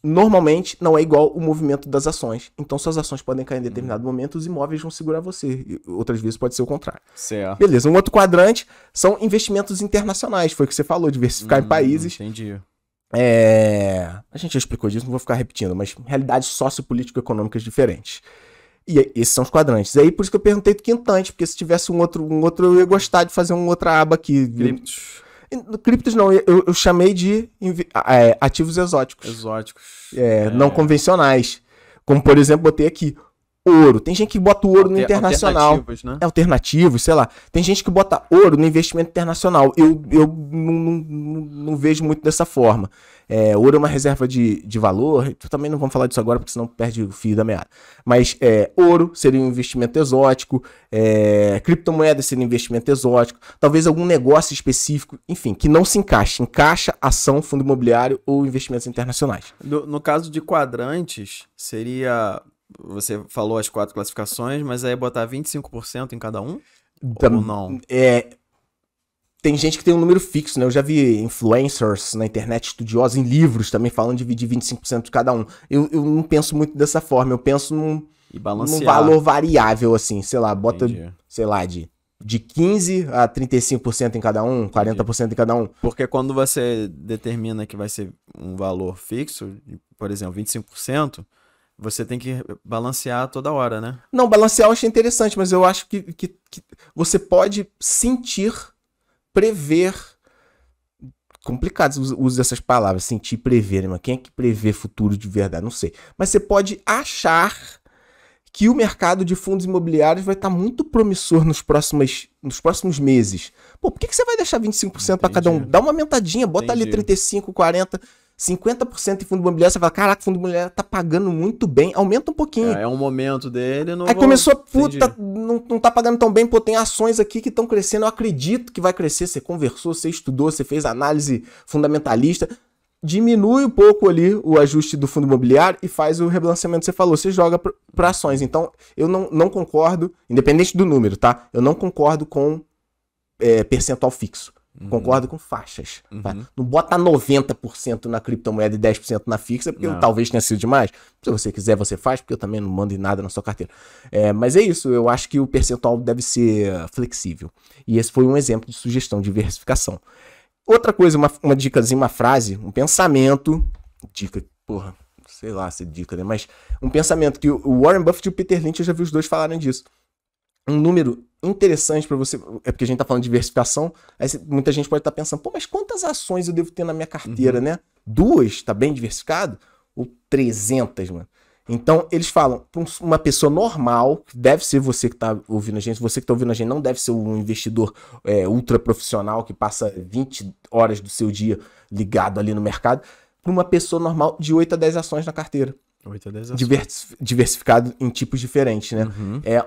normalmente não é igual o movimento das ações. Então suas ações podem cair em determinado momento, os imóveis vão segurar você. E outras vezes pode ser o contrário. Certo. Beleza, um outro quadrante são investimentos internacionais. Foi o que você falou, diversificar em países. Entendi. A gente já explicou disso, não vou ficar repetindo, mas realidades sociopolítico-econômicas diferentes. E esses são os quadrantes. E aí, por isso que eu perguntei do quintante, porque se tivesse um outro eu ia gostar de fazer uma outra aba aqui. Criptos não, eu chamei de ativos exóticos. Não convencionais. Como, por exemplo, botei aqui ouro. Tem gente que bota o ouro no internacional. Alternativos, né? Alternativos, sei lá. Tem gente que bota ouro no investimento internacional. Eu não vejo muito dessa forma. Ouro é uma reserva de valor. Também não vamos falar disso agora, porque senão perde o fio da meada. Mas ouro seria um investimento exótico. Criptomoeda seria um investimento exótico. Talvez algum negócio específico. Enfim, que não se encaixe. Encaixa ação, fundo imobiliário ou investimentos internacionais. No caso de quadrantes, seria... Você falou as 4 classificações, mas aí botar 25% em cada um? Ou não? Tem gente que tem um número fixo, né? Eu já vi influencers na internet, estudiosos, em livros também falando de dividir 25% de cada um. Eu não penso muito dessa forma, eu penso num valor variável, assim, sei lá, bota, Entendi. sei lá, de 15% a 35% em cada um, 40% em cada um. Porque quando você determina que vai ser um valor fixo, por exemplo, 25%, você tem que balancear toda hora, né? Não, balancear eu achei interessante, mas eu acho que você pode sentir, prever. Complicado o uso dessas palavras, sentir, prever, né? Mas quem é que prevê futuro de verdade? Não sei. Mas você pode achar que o mercado de fundos imobiliários vai estar muito promissor nos próximos meses. Pô, por que você vai deixar 25% para cada um? Dá uma aumentadinha, bota ali 35%, 40%. 50% em fundo imobiliário, você fala, caraca, o fundo imobiliário tá pagando muito bem, aumenta um pouquinho. É um momento dele, não Aí começou, puta, não tá pagando tão bem, pô, tem ações aqui que estão crescendo, eu acredito que vai crescer, você conversou, você estudou, você fez análise fundamentalista, diminui um pouco ali o ajuste do fundo imobiliário e faz o rebalanceamento que você falou, você joga para ações. Então, eu não concordo, independente do número, tá? Eu não concordo com percentual fixo. Concordo com faixas. Tá? Não bota 90% na criptomoeda e 10% na fixa, porque talvez tenha sido demais. Se você quiser, você faz, porque eu também não mando em nada na sua carteira. Mas é isso, eu acho que o percentual deve ser flexível. E esse foi um exemplo de sugestão de diversificação. Outra coisa, uma dicasinha, uma frase, um pensamento. Dica, porra, sei lá se é dica, né? Mas um pensamento que o Warren Buffett e o Peter Lynch, eu já vi os dois falarem disso. Um número interessante para você, é porque a gente tá falando de diversificação, aí muita gente pode estar pensando, pô, mas quantas ações eu devo ter na minha carteira, né? 2, tá bem diversificado? Ou 300, mano? Então, eles falam, pra uma pessoa normal, que deve ser você que tá ouvindo a gente, você que tá ouvindo a gente não deve ser um investidor ultra profissional que passa 20 horas do seu dia ligado ali no mercado, para uma pessoa normal de 8 a 10 ações na carteira. 8 a 10 ações. Diversificado em tipos diferentes, né? É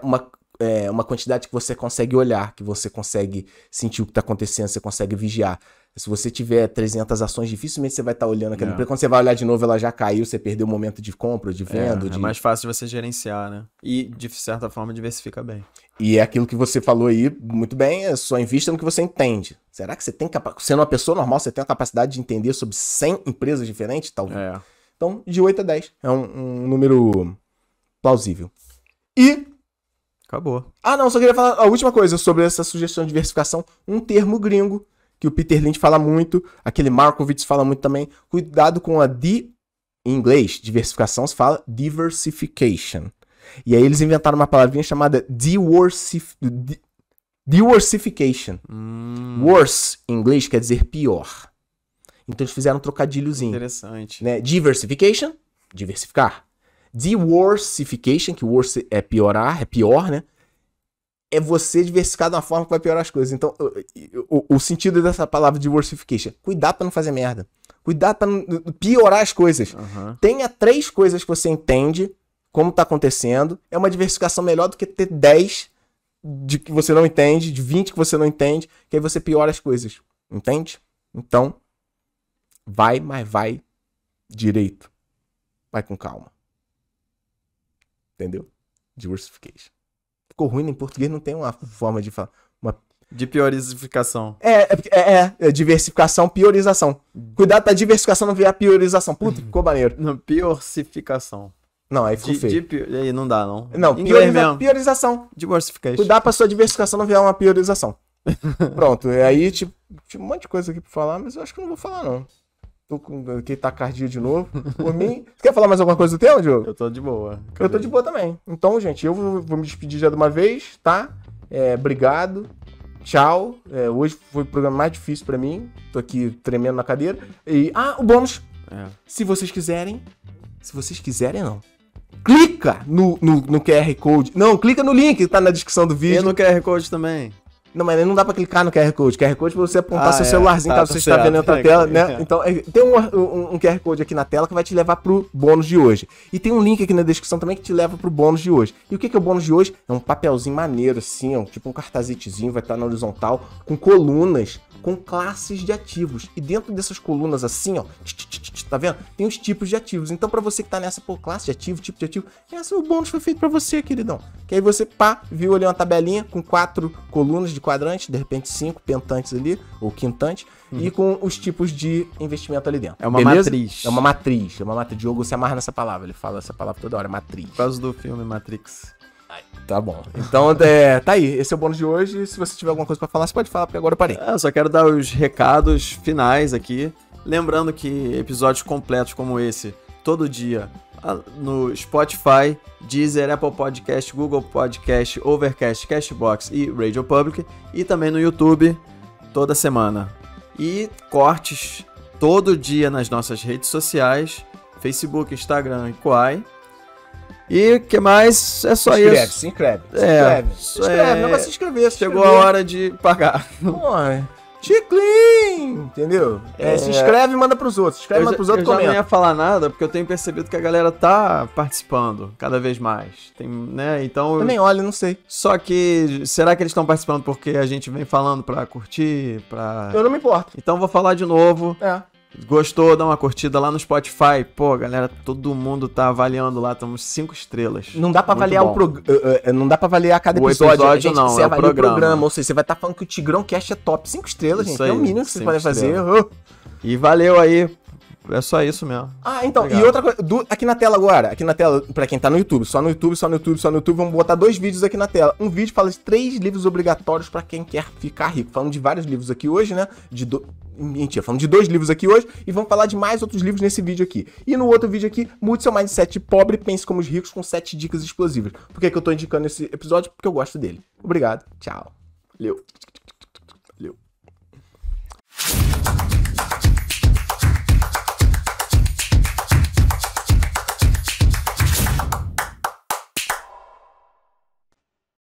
uma quantidade que você consegue olhar, que você consegue sentir o que está acontecendo, você consegue vigiar. Se você tiver 300 ações, dificilmente você vai estar olhando aquela empresa. Quando você vai olhar de novo, ela já caiu, você perdeu o momento de compra, de venda. É mais fácil de você gerenciar, né? E, de certa forma, diversifica bem. E é aquilo que você falou aí, muito bem, só invista no que você entende. Será que você tem sendo uma pessoa normal, você tem a capacidade de entender sobre 100 empresas diferentes? Talvez. Então, de 8 a 10. É um número plausível. E... acabou. Não, só queria falar a última coisa sobre essa sugestão de diversificação. Um termo gringo que o Peter Lynch fala muito, aquele Markowitz fala muito também. Cuidado com em inglês, diversificação se fala diversification. E aí eles inventaram uma palavrinha chamada diversification. Worse, em inglês, quer dizer pior. Então eles fizeram um trocadilhozinho. Interessante. Né? Diversification, diversificar. Diversification, que worse é piorar, é pior, né? É você diversificar de uma forma que vai piorar as coisas. Então, o sentido dessa palavra diversification, cuidar pra não fazer merda. Cuidar pra não piorar as coisas. Tenha 3 coisas que você entende como tá acontecendo. É uma diversificação melhor do que ter 10 de que você não entende, de 20 que você não entende, que aí você piora as coisas. Entende? Então, mas vai direito. Vai com calma. Entendeu? Diversification. Ficou ruim, em português não tem uma forma de falar. De priorização. Diversificação, priorização. Cuidado pra diversificação não virar priorização. Puta, ficou maneiro. Não, piorcificação. Não, aí ficou feio. Aí não dá, não. Não, priorização. Diversification. Cuidado pra sua diversificação não virar uma priorização. Pronto, aí tinha um monte de coisa aqui pra falar, mas eu acho que eu não vou falar, não. Tô com quem tá cardia de novo. Por mim. Você quer falar mais alguma coisa do tema, Diogo? Eu tô de boa. Eu tô de boa também. Então, gente, eu vou me despedir já de uma vez, tá? Obrigado. Tchau. Hoje foi o programa mais difícil pra mim. Tô aqui tremendo na cadeira. E, o bônus. Se vocês quiserem. Não. Clica no QR Code. Não, clica no link que tá na descrição do vídeo. E no QR Code também. Não, mas não dá pra clicar no QR Code. QR Code é pra você apontar seu celularzinho, caso você está vendo em outra tela, né? Então, tem um QR Code aqui na tela que vai te levar pro bônus de hoje. E tem um link aqui na descrição também que te leva pro bônus de hoje. E o que é o bônus de hoje? É um papelzinho maneiro, assim, ó, tipo um cartazetezinho, vai estar na horizontal, com colunas, com classes de ativos. E dentro dessas colunas, assim, ó, tá vendo? Tem os tipos de ativos. Então, pra você que tá nessa, classe de ativo, tipo de ativo, o bônus foi feito pra você, queridão. Que aí você, viu ali uma tabelinha com 4 colunas de quadrante, de repente 5 pentantes ali, ou quintantes, e com os tipos de investimento ali dentro. É uma matriz. É uma matriz. Diogo se amarra nessa palavra, ele fala essa palavra toda hora, matriz. Por causa do filme Matrix. Tá bom. Então, tá aí. Esse é o bônus de hoje. Se você tiver alguma coisa pra falar, você pode falar, porque agora eu parei. Eu só quero dar os recados finais aqui. Lembrando que episódios completos como esse, todo dia, no Spotify, Deezer, Apple Podcast, Google Podcast, Overcast, Cashbox e Radio Public. E também no YouTube, toda semana. E cortes todo dia nas nossas redes sociais, Facebook, Instagram e Quai. E o que mais? É só isso. Se inscreve. Se inscrever. Chegou a hora de pagar. Chiclin! Entendeu? Se inscreve e manda pros outros. Eu já não ia falar nada, porque eu tenho percebido que a galera tá participando cada vez mais. Né? Então, eu nem olho, não sei. Só que, será que eles estão participando porque a gente vem falando pra curtir? Eu não me importo. Então vou falar de novo. Gostou? Dá uma curtida lá no Spotify. Pô, galera, todo mundo tá avaliando lá, estamos 5 estrelas. Não dá pra avaliar não dá pra avaliar cada episódio. Você avalia o programa. Ou seja, você vai estar falando que o Tigrão Cast é top. 5 estrelas, gente. É o mínimo que vocês podem fazer. E valeu aí. É só isso mesmo. Ah, então, Obrigado. e outra coisa, aqui na tela agora, aqui na tela, pra quem tá no YouTube, só no YouTube, vamos botar 2 vídeos aqui na tela. Um vídeo fala de 3 livros obrigatórios pra quem quer ficar rico. Falando de vários livros aqui hoje, né? Mentira, falando de 2 livros aqui hoje e vamos falar de mais outros livros nesse vídeo aqui. E no outro vídeo aqui, mude seu mindset de pobre e pense como os ricos com 7 dicas explosivas. Por que eu tô indicando esse episódio? Porque eu gosto dele. Obrigado, tchau. Valeu.